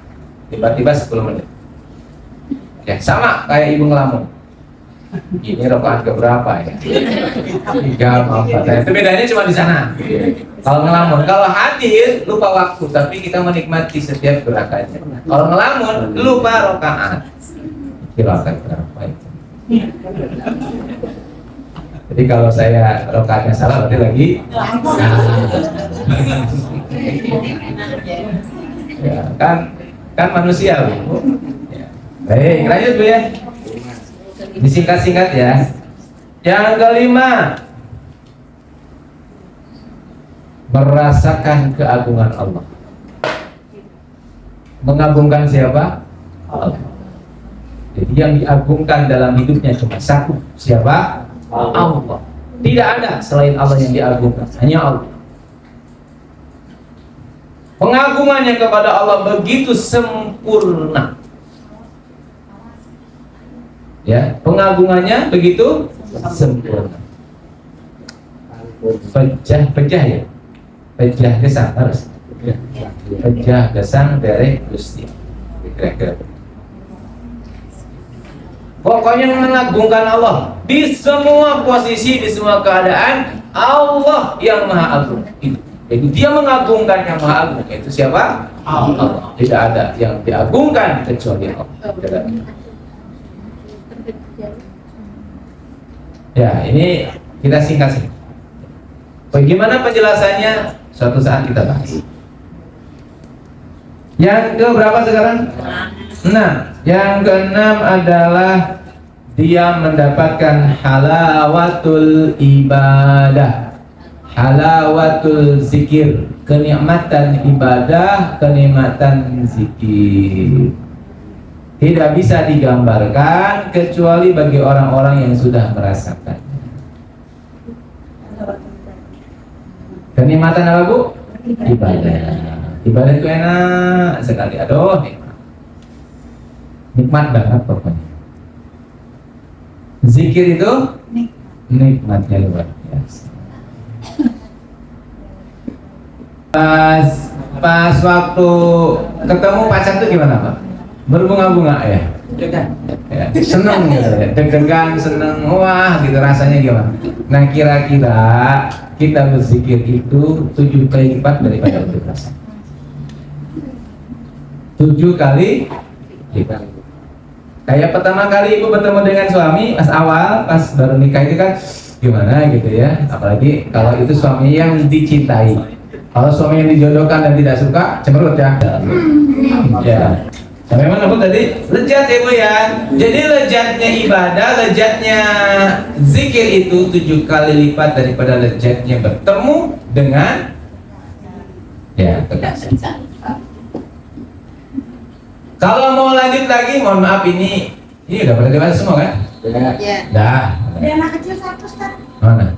Tiba-tiba 10 menit. Ya, sama kayak ibu ngelamun. Ini rakaat keberapa ya? 3, 4. Nah, itu bedanya cuma di sana. Kalau ngelamun, kalau hadir lupa waktu, tapi kita menikmati setiap gerakannya. Kalau ngelamun lupa rakaat. Rakaat berapa itu? Jadi kalau saya rakaatnya salah berarti lagi. Ya, kan manusia Bu. Ya. Baik, lanjut Bu ya. Disingkat-singkat ya. Yang kelima, merasakan keagungan Allah. Mengagungkan siapa? Allah. Jadi yang diagungkan dalam hidupnya cuma satu, siapa? Allah. Tidak ada selain Allah yang diagungkan, hanya Allah. Pengagungannya kepada Allah begitu sempurna. Ya, pengagungannya begitu sempurna. Pejah ya. Pejah gesang harus. Pejah gesang dari Gusti. Kira-kira. Pokoknya mengagungkan Allah di semua posisi, di semua keadaan. Allah yang Maha Agung. Jadi dia mengagungkan yang Maha Agung. Itu siapa? Allah. Tidak ada yang diagungkan kecuali Allah. Ya, ini kita singkat. Bagaimana penjelasannya? Suatu saat kita bahas. Yang ke berapa sekarang? 6. Yang keenam adalah dia mendapatkan halawatul ibadah, halawatul zikir, kenikmatan ibadah, kenikmatan zikir. Tidak bisa digambarkan kecuali bagi orang-orang yang sudah merasakan. Kenikmatan apa Bu? Ibadah. Ibadah itu enak sekali. Aduh, nikmat banget pokoknya. Zikir itu nikmatnya luar biasa. Pas waktu ketemu pacar tuh gimana Pak? Berbunga-bunga ya? Ya, seneng gitu ya, deg-degan, seneng, wah gitu rasanya gimana? Nah kira-kira kita berzikir itu 7 kali lipat daripada unjuk rasa. 7 kali lipat. Kayak pertama kali ibu bertemu dengan suami pas awal, pas baru nikah itu kan gimana gitu ya. Apalagi kalau itu suami yang dicintai. Kalau suami yang dijodohkan dan tidak suka, cemberut ya. Ya. Nah, memang aku tadi lezat ibu ya. Jadi lezatnya ibadah, lezatnya zikir itu 7 kali lipat daripada lezatnya bertemu dengan ya kekasih. Kalau mau lanjut lagi, mohon maaf ini udah pada dewasa semua kan? Ya. Dah. Ada anak kecil satu Ustaz. Mana?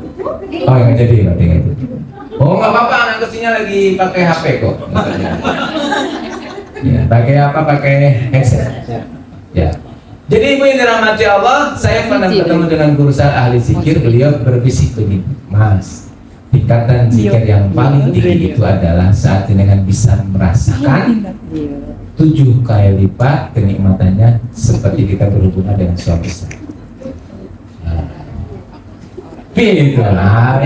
Oh yang jadi berarti itu. Oh nggak apa-apa, anak kecilnya lagi pakai HP kok. Ya, pakai apa? Pakai headset. Ya. Jadi ibu yang dirahmati Allah, saya pernah bertemu dengan guru saya ahli zikir, beliau berbisik begini, Mas, tingkatan zikir yang paling tinggi itu adalah saat dengan bisa merasakan 7 kali lipat kenikmatannya seperti kita berhubungan dengan suami saya. Gitu lah.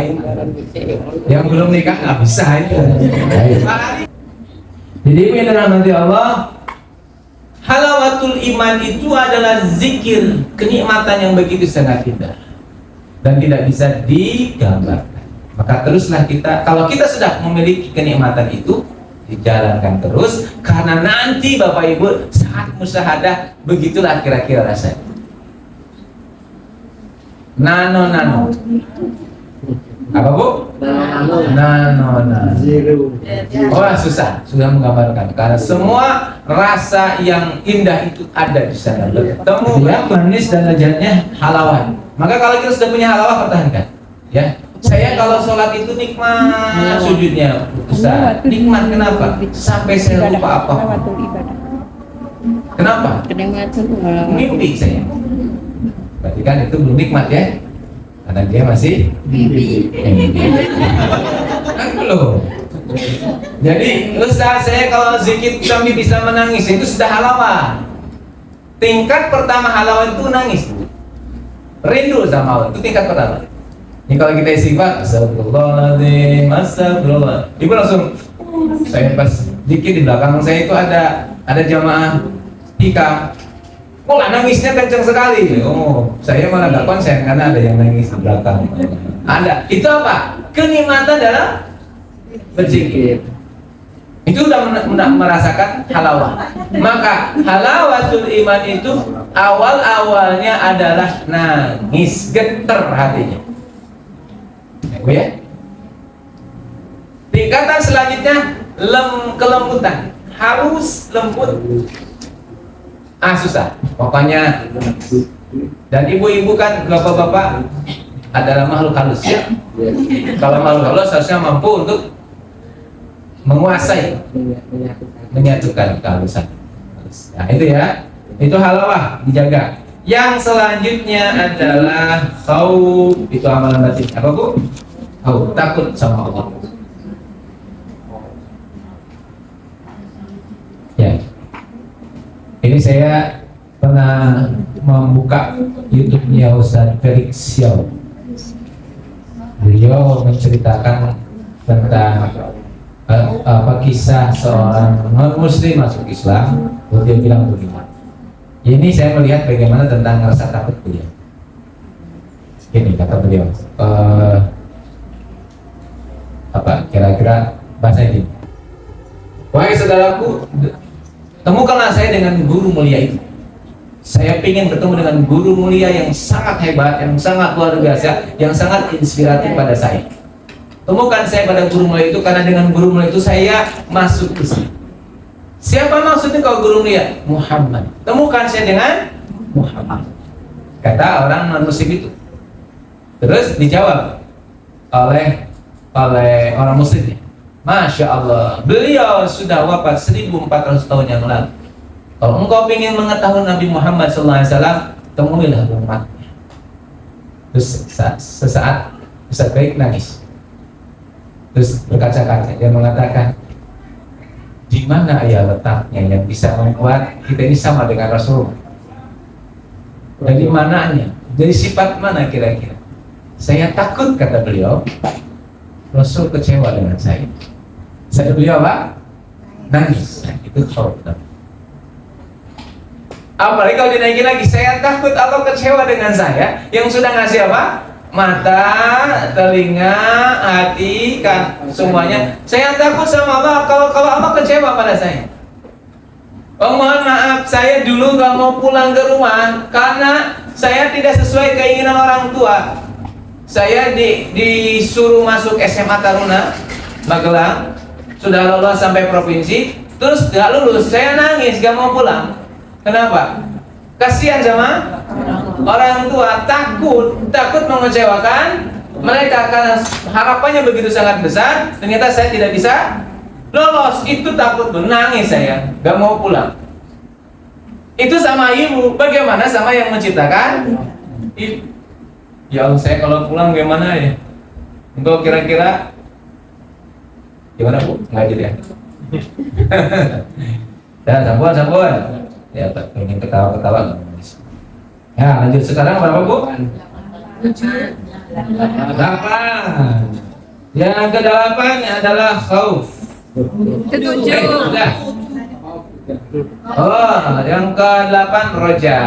Yang belum nikah nggak bisa itu. Jadi ini dirahmati Allah. Halawatul iman itu adalah zikir, kenikmatan yang begitu sangat indah dan tidak bisa digambarkan. Maka teruslah kita, kalau kita sudah memiliki kenikmatan itu, dijalankan terus, karena nanti Bapak Ibu saat musyahadah begitulah kira-kira rasanya. Nano apa Bu? Nano. Oh susah, sudah menggambarkan karena semua rasa yang indah itu ada di sana bertemu ya, manis dan lezatnya halawah. Maka kalau kita sudah punya halawah, pertahankan ya. Saya kalau sholat itu nikmat sujudnya, Ustaz. Nikmat kenapa? Sampai saya lupa apa. Kenapa? Mimpi saya. Berarti kan itu belum nikmat ya? Karena dia masih mimpi. Kan belum. Jadi Ustaz, saya kalau zikir sampai bisa menangis itu sudah halawah. Tingkat pertama halawah itu nangis. Rindu sama Allah, itu tingkat pertama. Ini kalau kita istighfar, astagfirullahaladzim, astagfirullah. Ibu langsung, saya pas dikit di belakang saya itu ada jamaah tikam. Oh nangisnya kencang sekali. Oh, saya malah gak konsen karena ada yang nangis di belakang. Ada. Itu apa? Kenikmatan dalam berzikir. Itu sudah merasakan halawah. Maka halawatul iman itu awal-awalnya adalah nangis, getar hatinya. Ya. Tingkatan selanjutnya kelembutan, harus lembut. Susah. Pokoknya dan ibu-ibu kan bapak-bapak adalah makhluk halus ya. Kalau makhluk halus harusnya mampu untuk menguasai, menyatukan kehalusan. Nah itu ya, itu halawah dijaga. Yang selanjutnya adalah khauf, itu amalan batin. Apa Bu? Khauf, takut sama Allah. Ya. Ini saya pernah membuka YouTube-nya Ustaz Felix Xiao. Beliau menceritakan tentang kisah seorang non-muslim masuk Islam. Dia bilang begini. Ini saya melihat bagaimana tentang rasa takut beliau. Ini kata beliau. Apa kira-kira bahasa ini? Wahai saudaraku, temukanlah saya dengan guru mulia itu. Saya ingin bertemu dengan guru mulia yang sangat hebat, yang sangat luar biasa, yang sangat inspiratif pada saya. Temukan saya pada guru mulia itu, karena dengan guru mulia itu saya masuk Islam. Siapa maksudnya kalau guru mulia? Muhammad. Temukan saya dengan Muhammad. Kata orang non-muslim itu. Terus dijawab oleh orang muslim. Masya Allah, beliau sudah wafat 1400 tahun yang lalu. Kalau engkau ingin mengetahui Nabi Muhammad SAW, temuilah umatnya. Terus sesaat Ustaz Baik nangis. Terus berkaca-kaca dia mengatakan, di mana ya letaknya yang bisa membuat kita ini sama dengan Rasulullah? Dari mananya? Dari sifat mana kira-kira? Saya takut, kata beliau, Rasul kecewa dengan saya. Saya beliau apa? Nangis. Nah, itu khauf. Apalagi kalau dinaikin lagi, saya takut Allah kecewa dengan saya yang sudah ngasih apa? Mata, telinga, hati, kan semuanya. Saya takut sama Allah kalau Allah kecewa pada saya. Oh mohon maaf, saya dulu gak mau pulang ke rumah karena saya tidak sesuai keinginan orang tua. Saya disuruh masuk SMA Taruna Magelang, sudah lolos sampai provinsi, terus gak lulus. Saya nangis, gak mau pulang. Kenapa? Kasihan sama orang tua, takut mengecewakan mereka karena harapannya begitu sangat besar. Ternyata saya tidak bisa lolos, itu takut, menangis saya, gak mau pulang. Itu sama ibu, bagaimana sama yang menciptakan? Ya Allah, saya kalau pulang gimana ya? Engkau kira-kira gimana Bu? Nggak jadi ya? Dan sampun. Ya, pengen ketawa-ketawa. Ya, lanjut sekarang berapa Bu? 8. Yang ke-8 adalah khauf. Udah. Oh, yang ke-8 roja.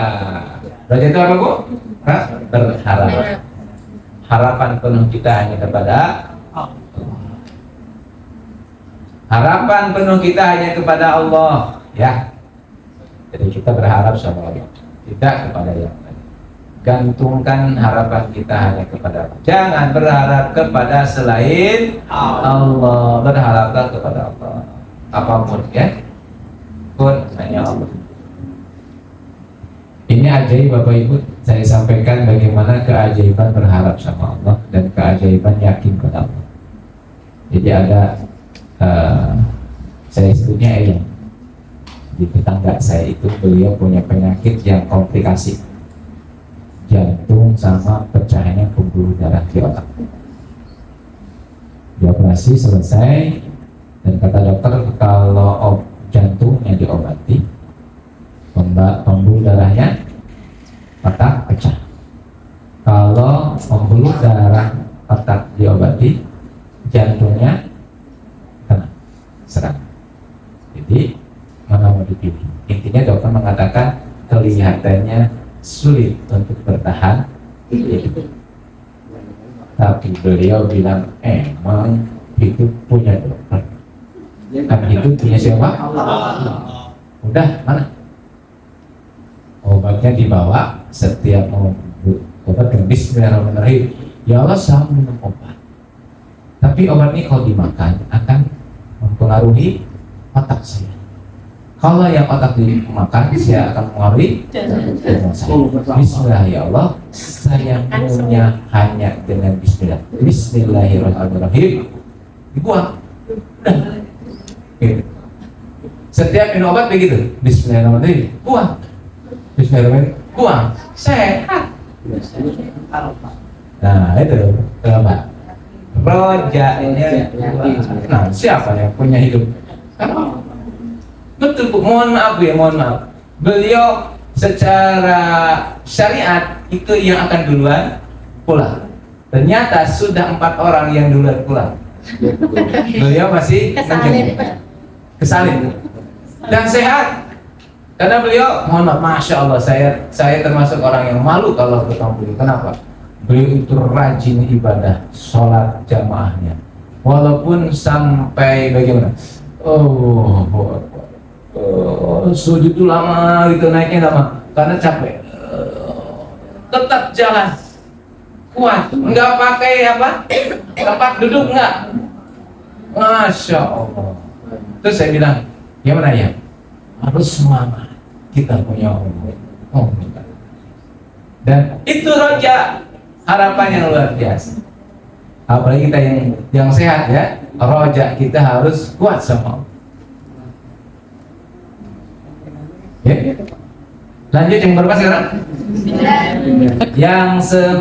Roja itu apa Bu? Berharap. Harapan penuh kita hanya kepada Allah. Harapan penuh kita hanya kepada Allah, ya. Jadi kita berharap sama Allah, tidak kepada yang lain. Gantungkan harapan kita hanya kepada Allah. Jangan berharap kepada selain Allah. Berharaplah kepada Allah. Apapun ya, pun hanya Allah. Ini ajaib Bapak Ibu, saya sampaikan bagaimana keajaiban berharap sama Allah dan keajaiban yakin pada Allah. Jadi ada saya sebutnya Eyang. Di tetangga saya itu beliau punya penyakit yang komplikasi, jantung sama pecahnya pembuluh darah di otak. Dioperasi selesai dan kata dokter kalau jantungnya diobati, pembuluh darahnya otak pecah. Kalau pembuluh darah otak diobati, jantungnya kena serang. Jadi mana mau dipilih? Intinya dokter mengatakan kelihatannya sulit untuk bertahan hidup. Tapi beliau bilang emang hidup punya dokter. Kan hidup punya siapa? Udah mana? Obatnya dibawa, setiap mau obat kan bismillahirrahmanirrahim. Ya Allah, saya minum obat. Tapi obat ini kalau dimakan akan mempengaruhi otak saya. Kalau yang otak dimakan, saya akan mengaruhi jantung saya. Bismillah ya Allah, saya minumnya hanya dengan bismillah. Bismillahirrahmanirrahim. Dibuang. Udah. Gitu. Setiap minum obat begitu. Bismillahirrahmanirrahim. Buang. Bismillahirrahmanirrahim. Buang. Sehat. Nah itu Pak. Roja ini. Nah siapa yang punya hidup? Betul Bu, mohon maaf. Beliau secara syariat itu yang akan duluan pulang. Ternyata sudah 4 orang yang duluan pulang. Beliau masih kesalin dan sehat. Karena beliau, mohon maaf, masya Allah, saya termasuk orang yang malu kalau ketemu beliau. Kenapa? Beliau itu rajin ibadah, sholat jamaahnya. Walaupun sampai bagaimana? Sujud itu lama gitu, naiknya lama karena capek. Tetap jalan kuat, nggak pakai apa tempat duduk, nggak. Masya Allah. Terus saya bilang, gimana ya? Harus semangat, kita punya Allah. Dan itu roja, harapan yang luar biasa. Apalagi kita yang sehat ya, roja kita harus kuat sama Allah. Ya. Lanjut yang berapa sekarang? Yang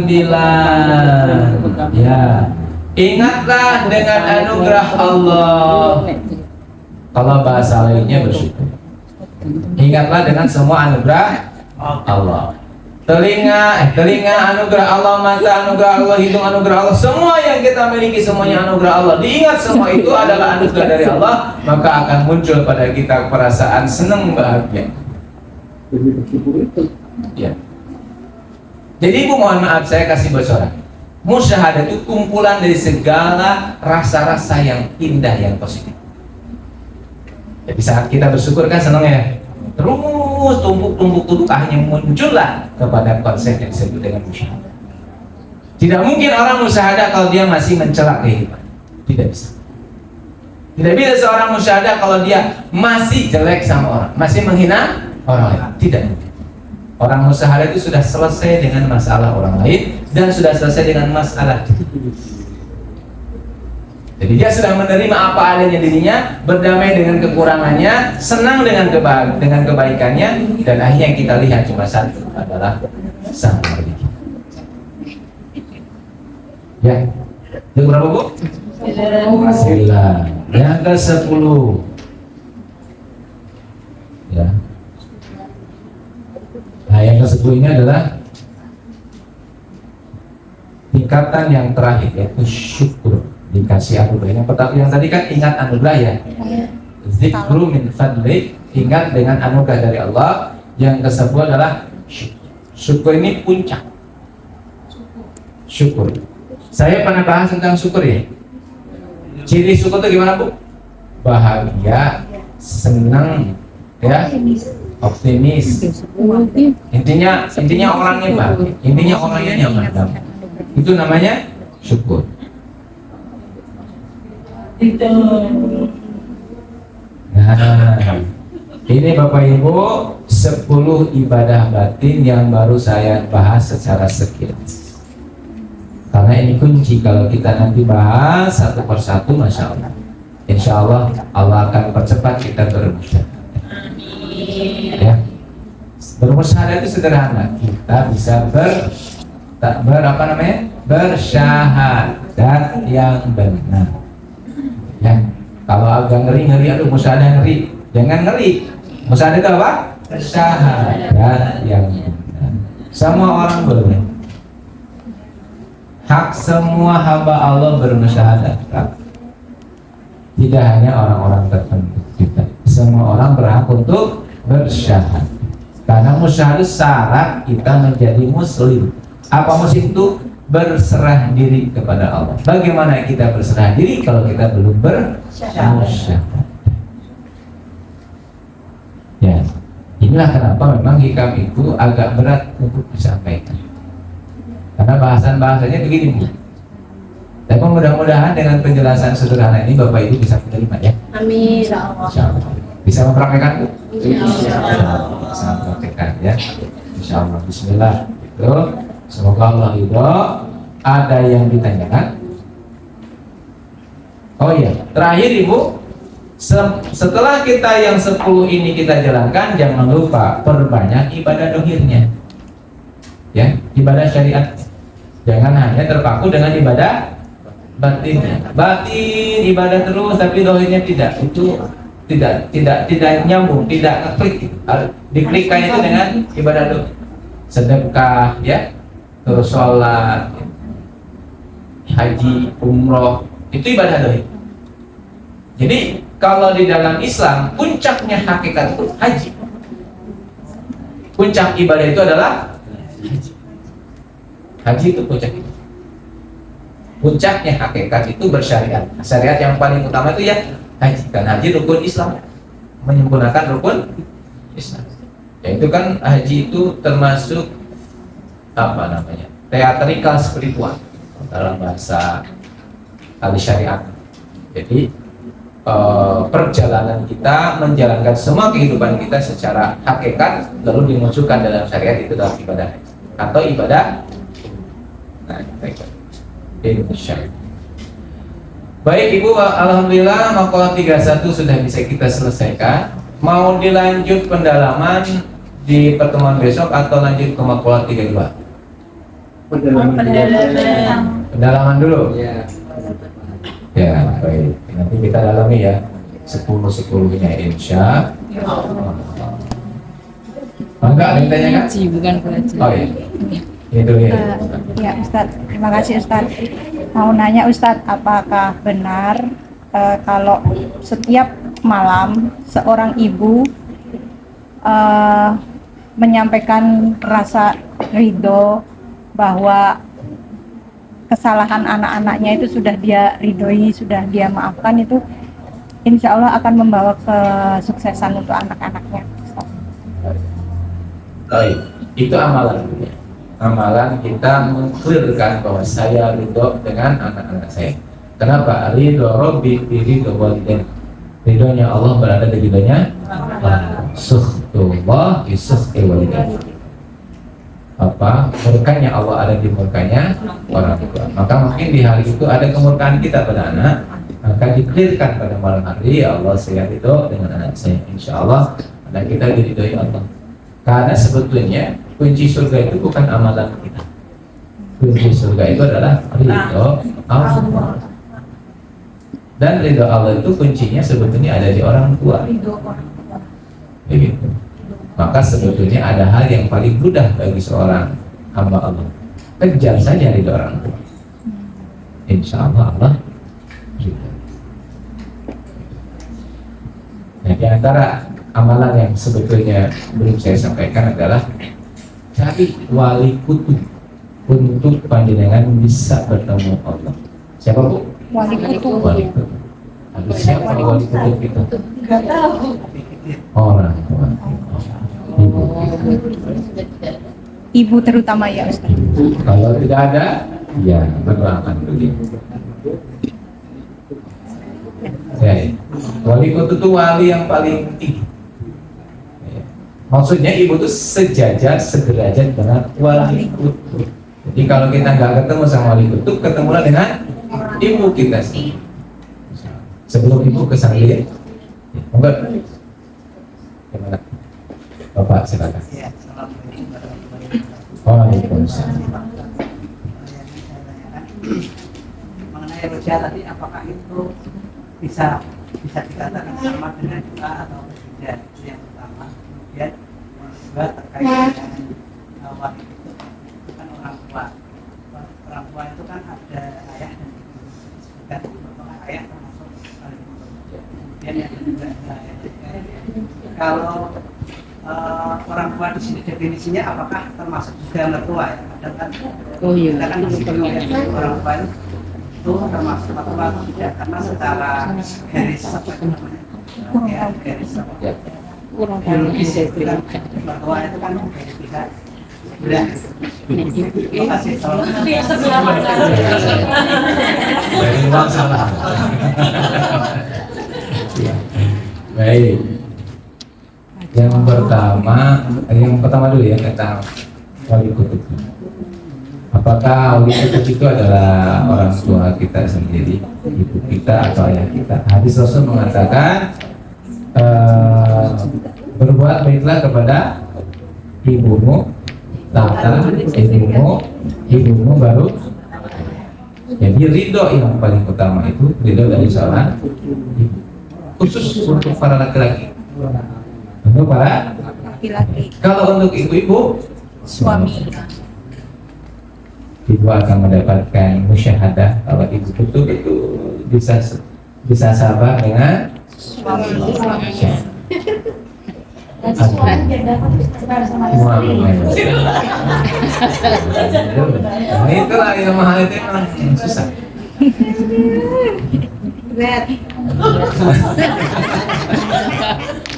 9. Ya. Ingatlah dengan anugerah Allah. Kalau bahasa lainnya bersyukur. Ingatlah dengan semua anugerah Allah. Telinga anugerah Allah, mata anugerah Allah, hidung anugerah Allah, semua yang kita miliki semuanya anugerah Allah. Diingat semua itu adalah anugerah dari Allah, maka akan muncul pada kita perasaan senang bahagia. Ya. Jadi Ibu mohon maaf saya kasih bocoran. Musyahadah itu kumpulan dari segala rasa-rasa yang indah, yang positif. Jadi saat kita bersyukur kan senang ya. Terus tumpuk akhirnya muncullah kepada konsep yang disebut dengan musyahadah. Tidak mungkin orang musyahadah kalau dia masih mencela kehidupan. Tidak bisa. Tidak bisa seorang musyahadah kalau dia masih jelek sama orang, masih menghina orang lain. Tidak mungkin. Orang musyahadah itu sudah selesai dengan masalah orang lain dan sudah selesai dengan masalah diri. Jadi dia sudah menerima apa adanya dirinya, berdamai dengan kekurangannya, senang dengan kebaikannya, dan akhirnya yang kita lihat cuma satu adalah sang pemberi. Ya, yang berapa Bu? 9. Yang ke-10. Ya. Nah, yang ke-10 ini adalah tingkatan yang terakhir, yaitu syukur. Dikasih anugerah. Yang pertama, yang tadi kan ingat anugerah ya. Zikru min fadli, ingat dengan anugerah dari Allah. Yang ke-10 adalah syukur. Syukur ini puncak. Syukur. Saya pernah bahas tentang syukur ya. Ciri syukur itu gimana Bu? Bahagia, senang, ya, optimis. Intinya orangnya bahagia. Intinya orangnya nyaman. Itu namanya syukur. Nah, ini Bapak Ibu 10 ibadah batin yang baru saya bahas secara sekilas. Karena ini kunci kalau kita nanti bahas satu persatu, Masya Allah. Insya Allah Allah akan percepat kita bermusyahadah. Ya, bermusyahadah itu sederhana. Kita bisa bersyahadat yang benar. Ya, kalau agak ngeri, aduh musyahadah ngeri, jangan ngeri. Musyahadah itu apa? Syahadat yang benar. Semua orang boleh. Hak semua hamba Allah bermusyahadat. Tidak hanya orang-orang tertentu. Tidak. Semua orang berhak untuk bersyahadat. Karena musyahadah syarat kita menjadi muslim. Apa muslim itu? Berserah diri kepada Allah. Bagaimana kita berserah diri kalau kita belum bersyahadat? Ya, inilah kenapa memang hikam itu agak berat untuk disampaikan. Karena bahasan-bahasanya begini Bu. Tapi mudah-mudahan dengan penjelasan sederhana ini Bapak Ibu bisa menerima ya. Amin. Insyaallah. Bisa mempraktekkan Bu? Insyaallah. Bisa mempraktekkan ya. Insyaallah. Bismillah. Itu. Semoga Allah ridho. Ada yang ditanyakan? Oh iya, terakhir Ibu, setelah kita yang 10 ini kita jalankan, jangan lupa perbanyak ibadah dohirnya. Ya, ibadah syariat. Jangan hanya terpaku dengan ibadah batinnya. Batin ibadah terus tapi dohirnya tidak. Itu tidak nyambung, tidak ngeklik. Diklikkan itu dengan ibadah dohir. Sedekah ya. Terus sholat, haji, umroh, itu ibadah dohir. Jadi kalau di dalam Islam puncaknya hakikat itu haji. Puncak ibadah itu adalah haji. Haji itu puncak itu. Puncaknya hakikat itu bersyariat. Syariat yang paling utama itu ya haji. Dan haji rukun Islam, menyempurnakan rukun Islam. Ya itu kan haji itu termasuk teatrikal spiritual dalam bahasa al-syariat. Jadi perjalanan kita menjalankan semua kehidupan kita secara hakikat lalu dimunculkan dalam syariat itu dalam ibadah atau ibadah. Nah, baik Ibu, alhamdulillah maqalah 31 sudah bisa kita selesaikan. Mau dilanjut pendalaman di pertemuan besok atau lanjut ke makulah 32? Pendalaman dulu. Ya, baik. Nanti kita dalami ya 10-10-nya insya Allah. Maka ada yang tanyakan? Bukan pelajar. Oh iya. Itu ya. Ya Ustadz, terima kasih Ustadz. Mau nanya Ustadz, apakah benar kalau setiap malam seorang ibu menyampaikan rasa ridho bahwa kesalahan anak-anaknya itu sudah dia ridhoi, sudah dia maafkan, itu insya Allah akan membawa kesuksesan untuk anak-anaknya. Baik, itu amalan. Amalan kita mengklirkan bahwa saya ridho dengan anak-anak saya. Kenapa? Ridho Rabbi fi ridho walidain. Ridhonya Allah berada di ridhonya Allah. Sukhtullah fi sukhti walidain. Murkanya Allah ada di murkanya orang tua. Maka mungkin di hari itu ada kemurkaan kita pada anak, maka diklirkan pada malam hari, ya Allah saya ridho dengan anak saya. Insya Allah anak kita diridhoi Allah. Karena sebetulnya kunci surga itu bukan amalan kita. Kunci surga itu adalah ridho Allah. Dan ridho Allah itu kuncinya sebetulnya ada di orang tua. Begitu. Maka sebetulnya ada hal yang paling mudah bagi seorang hamba Allah. Kejar saja ridho orang tua. Insya Allah Allah ridho. Nah, di antara amalan yang sebetulnya belum saya sampaikan adalah cari wali kutub untuk panjenengan bisa bertemu Allah. Siapa Bu? Wali kutub. Wali kutub. Lalu siapa wali kutub itu? Nggak tahu. Orang tua. Ibu. Ibu terutama ya Ustaz. Kalau tidak ada, ya berdoakan begitu. Ya, wali kutub itu wali yang paling tinggi. Maksudnya ibu itu sejajar, sederajat dengan wali kutub. Jadi kalau kita nggak ketemu sama wali kutub, ketemulah dengan ibu kita sendiri. Sebelum ibu kesanggih, enggak? Gimana? Bapak silakan. Waalaikumsalam. Mengenai roja tadi, apakah itu bisa dikatakan sama dengan doa atau berbeda? Itu yang pertama. Kemudian kedua terkait dengan wali itu kan orang tua. Orang tua itu kan ada ayah dan ibu. Bukan merupakan ayah termasuk wali kutub. Kemudian yang kedua adalah kalau orang tua di sini definisinya apakah termasuk juga mertua ya? Padahal kan kita kan masih melihat orang tua itu termasuk mertua atau tidak, karena secara garis apa itu namanya? Ya, garis apa? Biologis itu kan mertua itu kan dari pihak sebelah. Terima kasih. Dari uang salah. Baik. Yang pertama dulu ya tentang wali kutub. Apakah wali kutub itu adalah orang tua kita sendiri, ibu kita atau ayah kita? Hadis Rasul mengatakan berbuat baiklah kepada ibumu, tata ibumu baru. Jadi ridho yang paling utama itu ridho dari seorang ibu, khusus untuk para laki-laki. Untuk para Laki-laki. Kalau untuk ibu-ibu, Suami. ibu akan mendapatkan musyahadah kalau ibu itu bisa sabar dengan Suami. Nah, itulah yang mahal itu memang susah.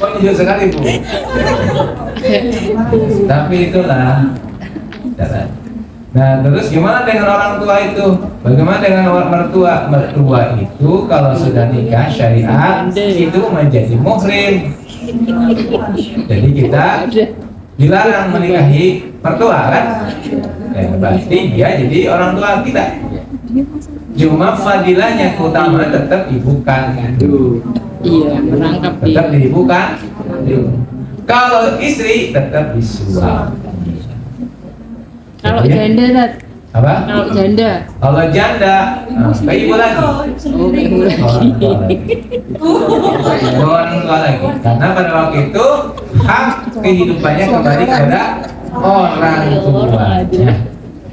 Oh jujur sekali Bu. Tapi itulah jalan. Nah terus gimana dengan orang tua itu? Bagaimana dengan orang mertua? Mertua itu kalau sudah nikah syariat itu menjadi muhrim. Jadi kita dilarang menikahi mertua kan? Berarti dia jadi orang tua kita. Cuma fadilahnya keutamaan tetap ibu kandung. Iya, merangkap Tetap dia. ibu kandung. Kalau istri tetap disuami. Kalau Ya. janda, Tat. Apa? Kalau janda. Kalau janda, kayak ibu lagi. Oh, ibu lagi. Orang tua lagi. Karena pada waktu itu hak kehidupannya kembali kepada orang tua.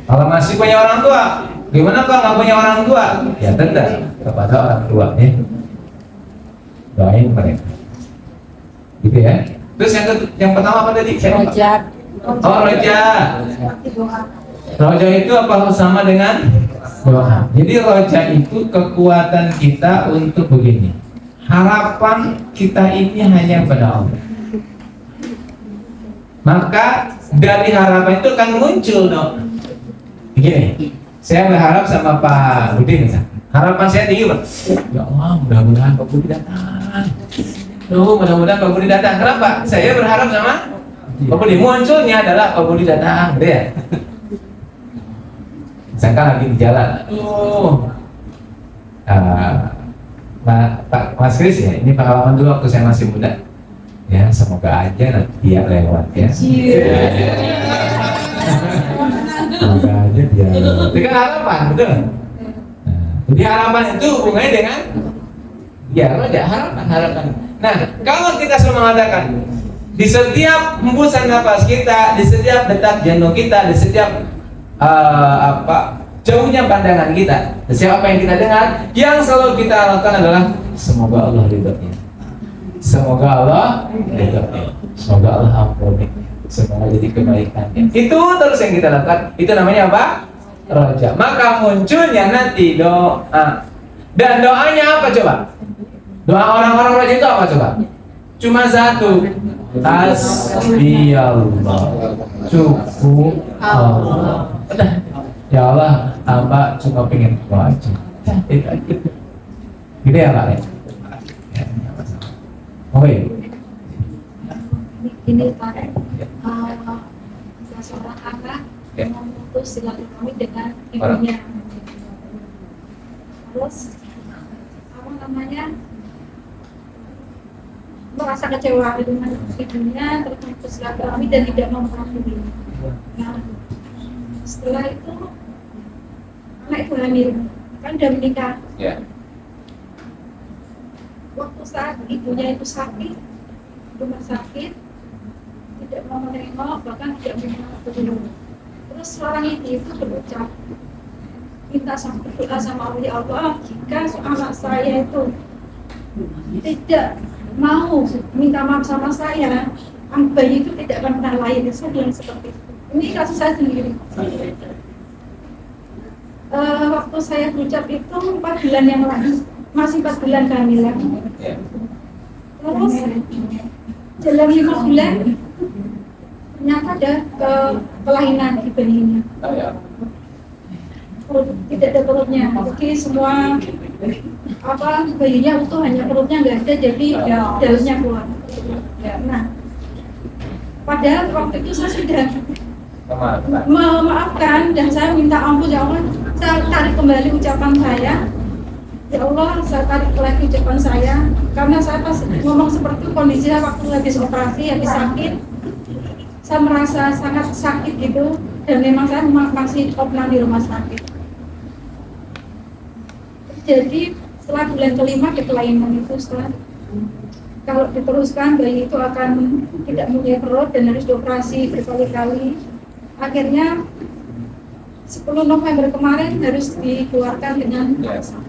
Kalau masih punya orang tua, gimana kalau nggak punya orang tua? Ya tetap kepada orang tua ya. Doain mereka. Gitu ya. Terus yang pertama apa tadi? Saya lupa. Rojak. Oh, roja. Roja itu apa sama dengan doa. Jadi roja itu kekuatan kita untuk begini. Harapan kita ini hanya pada Allah. Maka dari harapan itu akan muncul dong. Begini, saya berharap sama Pak Budi misalnya. Harapan saya tinggi, Pak. Ya Allah, mudah-mudahan Pak Budi datang. Mudah-mudahan Pak Budi datang. Kenapa? Saya berharap sama Pak Budi. Munculnya adalah Pak Budi datang, gitu ya. Misalkan lagi di jalan, Pak Mas Kris ya, ini pengalaman dulu waktu saya masih muda. Ya, semoga aja nanti dia lewat ya. Semoga aja dia lewat. Itu kan harapan, betul? Jadi harapan itu hubungannya dengan ya, roja, harapan. Nah, kalau kita selalu mengatakan di setiap hembusan nafas kita, di setiap detak jantung kita, di setiap jauhnya pandangan kita, di setiap apa yang kita dengar, yang selalu kita lakukan adalah semoga Allah ridhonya, semoga Allah ridhonya, semoga Allah ampuni, semoga jadi kebaikannya. Itu terus yang kita lakukan. Itu namanya apa? Roja. Maka munculnya nanti doa. Dan doanya apa coba? Doa orang-orang roja itu apa coba? Cuma satu. Hasbiyallah. Cukup Allah. Udah. Ya Allah, hamba cuma pengen doa aja. Itu aja. Gitu ya Pak ya? Oke. Ini Pak, seorang anak yang memutus silaturahmi dengan ibunya. Terus apa namanya, merasa kecewa dengan ibunya, terus memutus silaturahmi dan tidak memperhatikan. Nah, setelah itu anak itu hamil, kan udah menikah. Ya. Waktu saat ibunya itu sakit, rumah sakit, tidak mau menengok, bahkan tidak mau peduli. Terus seorang itu berucap, minta berdoa sama Allah, ya Allah, jika anak saya itu tidak mau minta maaf sama saya, bayi itu tidak akan pernah lahir. Saya bilang seperti itu. Ini kasus saya sendiri. Waktu saya berucap itu 4 bulan yang lalu, masih 4 bulan kehamilan. Terus jalan 5 bulan, ternyata ada kelainan di bayinya. Tidak ada perutnya, jadi semua bayinya utuh, hanya perutnya nggak ada, jadi dalamnya keluar. Nah, padahal waktu itu saya sudah memaafkan dan saya minta ampun, ya Allah, saya tarik kembali ucapan saya. Ya Allah, saya tarik lagi ucapan saya, karena saya pas ngomong seperti itu, kondisi saya waktu habis operasi, habis sakit, saya merasa sangat sakit gitu, dan memang saya masih opnam di rumah sakit. Jadi setelah bulan kelima ada kelainan itu, setelah kalau diteruskan bayi itu akan tidak punya perut dan harus dioperasi berkali-kali. Akhirnya 10 November kemarin harus dikeluarkan dengan paksa.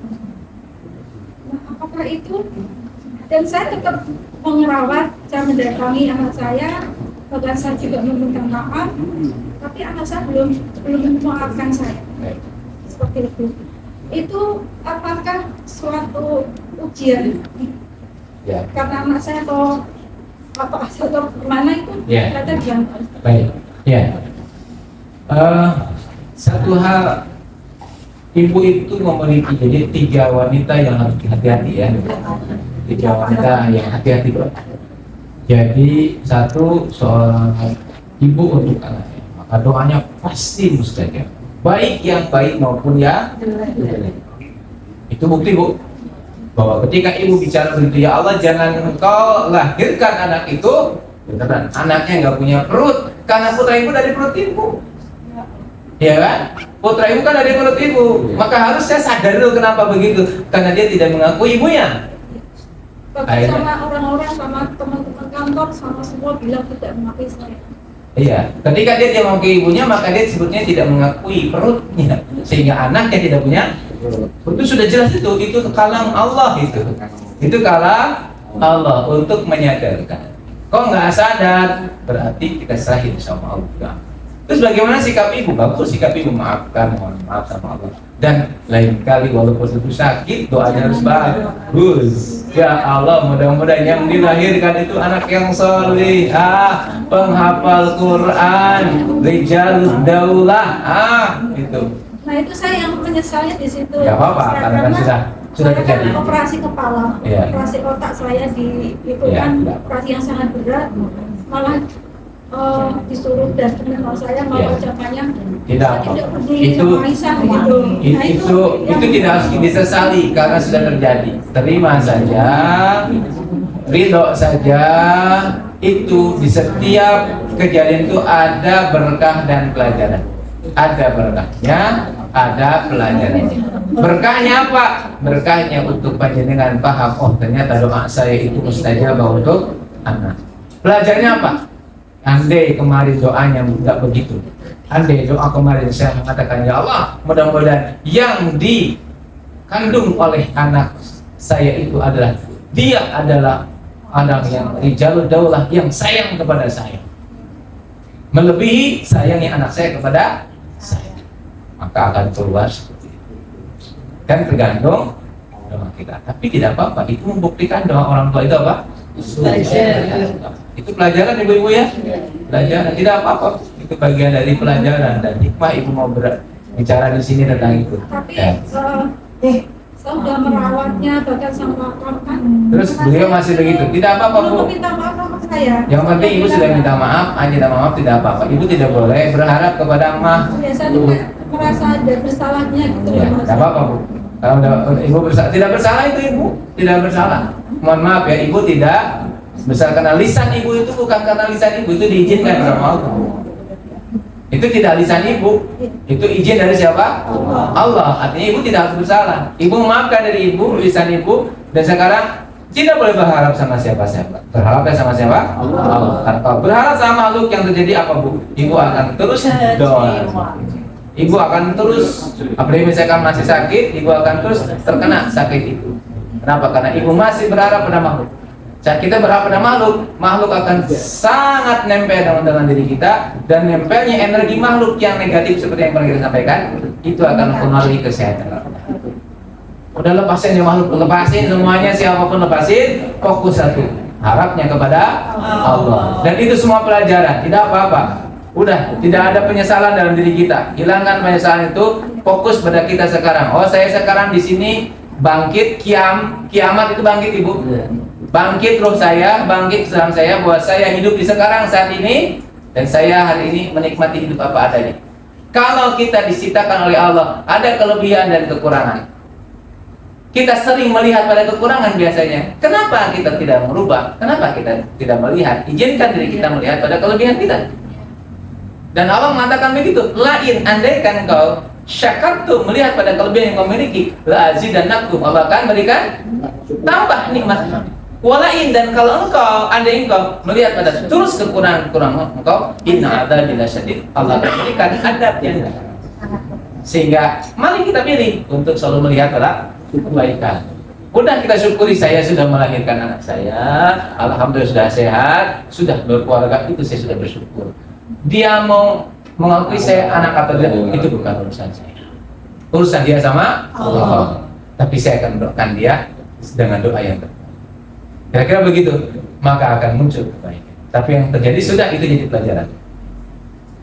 Nah, apakah itu? Dan saya tetap merawat, saya mendatangi anak saya, bahkan saya juga meminta maaf, tapi anak saya belum memaafkan saya. Seperti itu. Itu apakah suatu ujian? Ya. Karena anak saya atau kemana itu ternyata diantar. Baik. Ya. Satu hal, ibu itu memiliki jadi 3 wanita yang harus hati-hati ya. 3 wanita yang hati-hati bro. Jadi satu, seorang ibu untuk anaknya, maka doanya pasti mustajab. Baik yang baik maupun yang jelek. Itu bukti bu, bahwa ketika ibu bicara begitu, ya Allah jangan engkau lahirkan anak itu beneran anaknya nggak punya perut karena putra ibu dari perut ibu, ya kan? Putra ibu kan dari perut ibu, maka harus saya sadar dulu kenapa begitu, karena dia tidak mengakui ibunya. Bahkan sama orang-orang, sama teman-teman kantor, sama semua bilang tidak mengakui saya. Iya, ketika dia tidak mengakui ibunya, maka dia sebutnya tidak mengakui perutnya, sehingga anaknya tidak punya perut. Itu sudah jelas, itu kalam Allah, itu kalam Allah untuk menyadarkan. Kok nggak sadar, berarti kita serahin sama Allah. Terus bagaimana sikap ibu? Bagus sikap ibu, maafkan, mohon maaf sama Allah. Dan lain kali walaupun itu sakit, doanya harus bagus. Ya Allah, mudah-mudahan yang dilahirkan itu anak yang solihah, penghafal Quran, rijalud daulah, gitu. Nah itu saya yang menyesalnya di situ. Ya apa-apa, karena kan sudah saya terjadi. kan operasi kepala, Iya. operasi otak saya itu Iya, kan tidak. operasi yang sangat berat, malah disuruh dan mengenal saya malah Iya. ucapannya Tidak saya apa. tidak peduli Itu sama Aisyah gitu. Nah, itu tidak harus disesali karena sudah terjadi. Terima saja, ridho saja. Itu di setiap kejadian itu ada berkah dan pelajaran. Ada berkahnya, ada pelajarannya. Berkahnya apa? Berkahnya untuk panjenengan paham, oh ternyata doa saya itu mustajabah untuk anak. Pelajarannya apa? Andai kemarin doanya tidak begitu, andai doa kemarin saya mengatakan, ya Allah, mudah-mudahan yang dikandung oleh anak saya itu adalah dia adalah anak yang rijalud daulah, yang sayang kepada saya, melebihi sayangnya anak saya kepada saya, maka akan keluar seperti itu. Kan tergantung doa kita. Tapi tidak apa-apa, itu membuktikan doa orang tua itu apa? Itu pelajaran ibu-ibu ya, pelajaran, tidak apa-apa, itu bagian dari pelajaran dan hikmah ibu mau bicara di sini tentang itu. Tapi Ya. saya sudah merawatnya bahkan sama kan. Terus beliau masih begitu, tidak apa-apa bu. Belum minta maaf sama saya. Yang penting ibu sudah minta maaf, minta maaf tidak apa-apa. Ibu tidak boleh berharap kepada emak. Ya, saya juga merasa ada bersalahnya gitu Ya, Mas. tidak apa-apa bu. Kalau ibu tidak bersalah itu ibu tidak bersalah. Mohon maaf ya, ibu tidak besar karena lisan ibu itu bukan karena lisan ibu itu diizinkan sama Allah. Itu tidak lisan ibu, itu izin dari siapa? Allah. Artinya ibu tidak harus bersalah. Ibu memaafkan dari ibu, lisan ibu, dan sekarang tidak boleh berharap sama siapa-siapa. Berharap sama siapa? Allah. Kalau berharap sama makhluk yang terjadi apa bu? Ibu akan terus doa. Ibu akan terus, apalagi misalkan masih sakit, ibu akan terus terkena sakit itu. Kenapa? Karena ibu masih berharap pada makhluk. Saat kita berharap pada makhluk, makhluk akan sangat nempel dengan diri kita, dan nempelnya energi makhluk yang negatif seperti yang pernah kita sampaikan, itu akan mempengaruhi kesehatan. Udah lepasin ya makhluk, lepasin semuanya, siapapun lepasin, fokus satu, harapnya kepada Allah. Dan itu semua pelajaran, tidak apa-apa. Udah, tidak ada penyesalan dalam diri kita. Hilangkan penyesalan itu, fokus pada kita sekarang. Oh, saya sekarang di sini bangkit, kiamat itu bangkit ibu. Bangkit roh saya, bangkit dalam saya, bahwa saya hidup di sekarang saat ini, dan saya hari ini menikmati hidup apa adanya. Kalau kita disitakan oleh Allah, ada kelebihan dan kekurangan. Kita sering melihat pada kekurangan biasanya. Kenapa kita tidak merubah? Kenapa kita tidak melihat? Izinkan diri kita melihat pada kelebihan kita. Dan Allah mengatakan begitu, lain andaikan kau syakartu, melihat pada kelebihan yang kau miliki, la azidannakum, Allah akan berikan tambah nikmat. Walain, dan kalau andai engkau melihat pada terus kekurangan engkau, inna adzabi lasyadid, Allah akan berikan adab yang berat. Sehingga mari kita pilih untuk selalu melihat pada kebaikan. Udah, kita syukuri, saya sudah melahirkan anak saya, alhamdulillah sudah sehat, sudah berkeluarga, itu saya sudah bersyukur. Dia mau mengakui saya anak atau tidak, itu bukan urusan saya. Urusan dia sama Allah. Tapi saya akan mendoakan dia dengan doa yang tepat. Kira-kira begitu, maka akan muncul kebaikan. Tapi yang terjadi sudah, itu jadi pelajaran.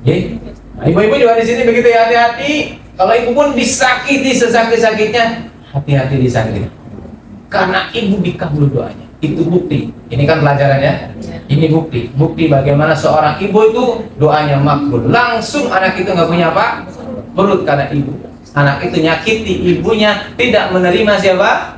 Nah, ibu-ibu juga di sini begitu ya, hati-hati. Kalau ibu pun disakiti sesakit-sakitnya, hati-hati disakiti. Karena ibu dikabul doanya. Itu bukti. Ini kan pelajarannya. Ini bukti. Bukti bagaimana seorang ibu itu doanya makbul. Langsung anak itu nggak punya apa? Perut, karena ibu. Anak itu nyakiti ibunya, tidak menerima siapa?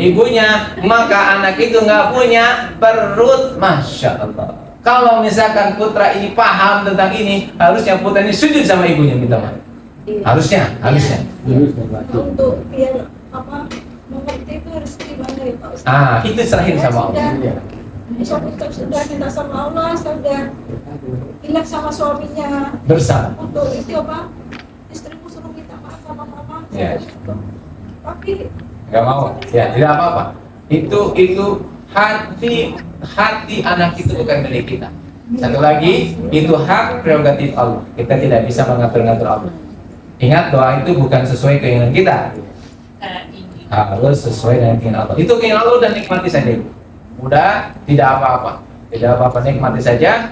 Ibunya. Maka anak itu nggak punya perut. Masya Allah. Kalau misalkan putra ini paham tentang ini, harusnya putra ini sujud sama ibunya minta maaf. Harusnya. Untuk biar mengerti itu harus gimana ya Pak Ustaz? Itu serahin sama Allah. Sudah minta sama Allah, sudah ingat sama suaminya. Bersama. Untuk itu istriku suruh minta maaf sama mama. Ya. Tapi Gak mau, ya tidak apa-apa. Itu hati anak itu bukan milik kita. Satu lagi, itu hak prerogatif Allah. Kita tidak bisa mengatur-ngatur Allah. Ingat, doa itu bukan sesuai keinginan kita, harus sesuai dengan keinginan Allah. Itu keinginan Allah dan nikmati saja. Udah, tidak apa-apa. Tidak apa-apa, nikmati saja.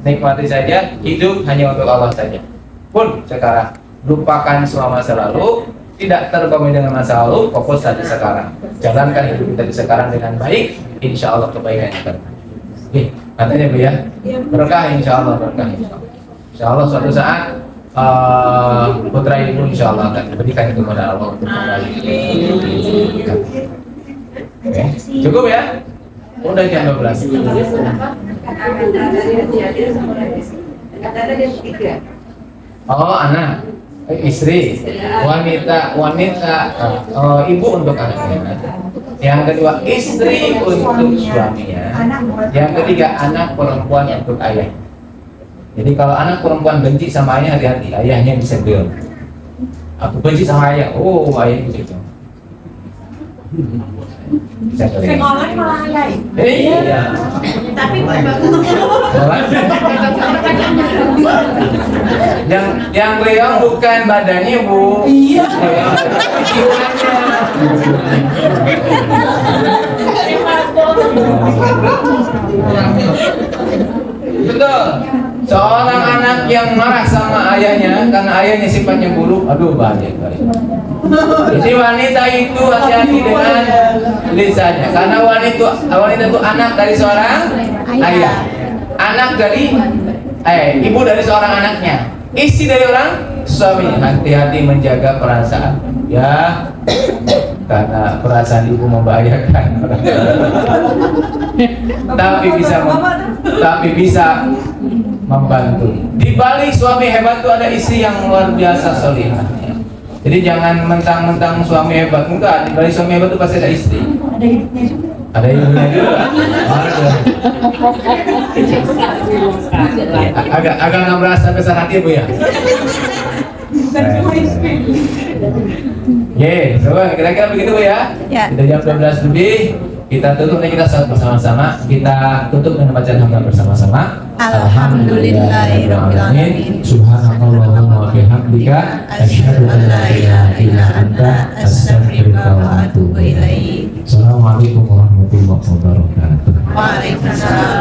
Nikmati saja, hidup hanya untuk Allah saja. Pun sekarang, lupakan semua masa lalu. Tidak terkomit dengan masa lalu, fokus saja sekarang. Jalankan hidup kita di sekarang dengan baik, insya Allah kebaikan akan. Katanya Bu ya, berkah insya Allah, berkah insya Allah suatu saat putra ibu insya Allah akan diberikan kepada Allah untuk kembali. Oke, cukup ya? Udah jam 12. Oh, anak. Istri, wanita, ibu untuk anaknya. Yang kedua, istri untuk suaminya. Yang ketiga, anak perempuan untuk ayah. Jadi kalau anak perempuan benci sama ayah, hati-hati, ayahnya bisa bilang, aku benci sama ayah. Oh, ayah begitu. Bisa kalian. Sekolah malah ayah. Iya. Tapi yang beliau bukan badannya Bu. Iya. Betul. Seorang anak yang marah sama ayahnya karena ayahnya sifatnya buruk, aduh bahaya. Jadi wanita itu hati-hati dengan lisannya, karena wanita itu anak dari seorang ayah, anak dari ibu dari seorang anaknya, istri dari orang suami. Hati-hati menjaga perasaan, ya, karena perasaan ibu membahayakan. tapi bisa membantu. Di balik suami hebat itu ada istri yang luar biasa solihah. Jadi jangan mentang-mentang suami hebat, enggak. Di balik suami hebat itu pasti ada istri. Ada ibunya juga. Agak nggak merasa besar hati Bu ya. Coba kira-kira begitu Bu ya. Kita jam 12 lebih. Kita tutup nih, kita salat bersama-sama. Kita tutup dengan bacaan hamdalah bersama-sama. Alhamdulillahirobbilalamin. Subhanallahumma wa bihamdika asyhadu an la ilaha illa anta astaghfiruka wa atubu ilaik. Assalamualaikum warahmatullahi wabarakatuh. Waalaikumsalam.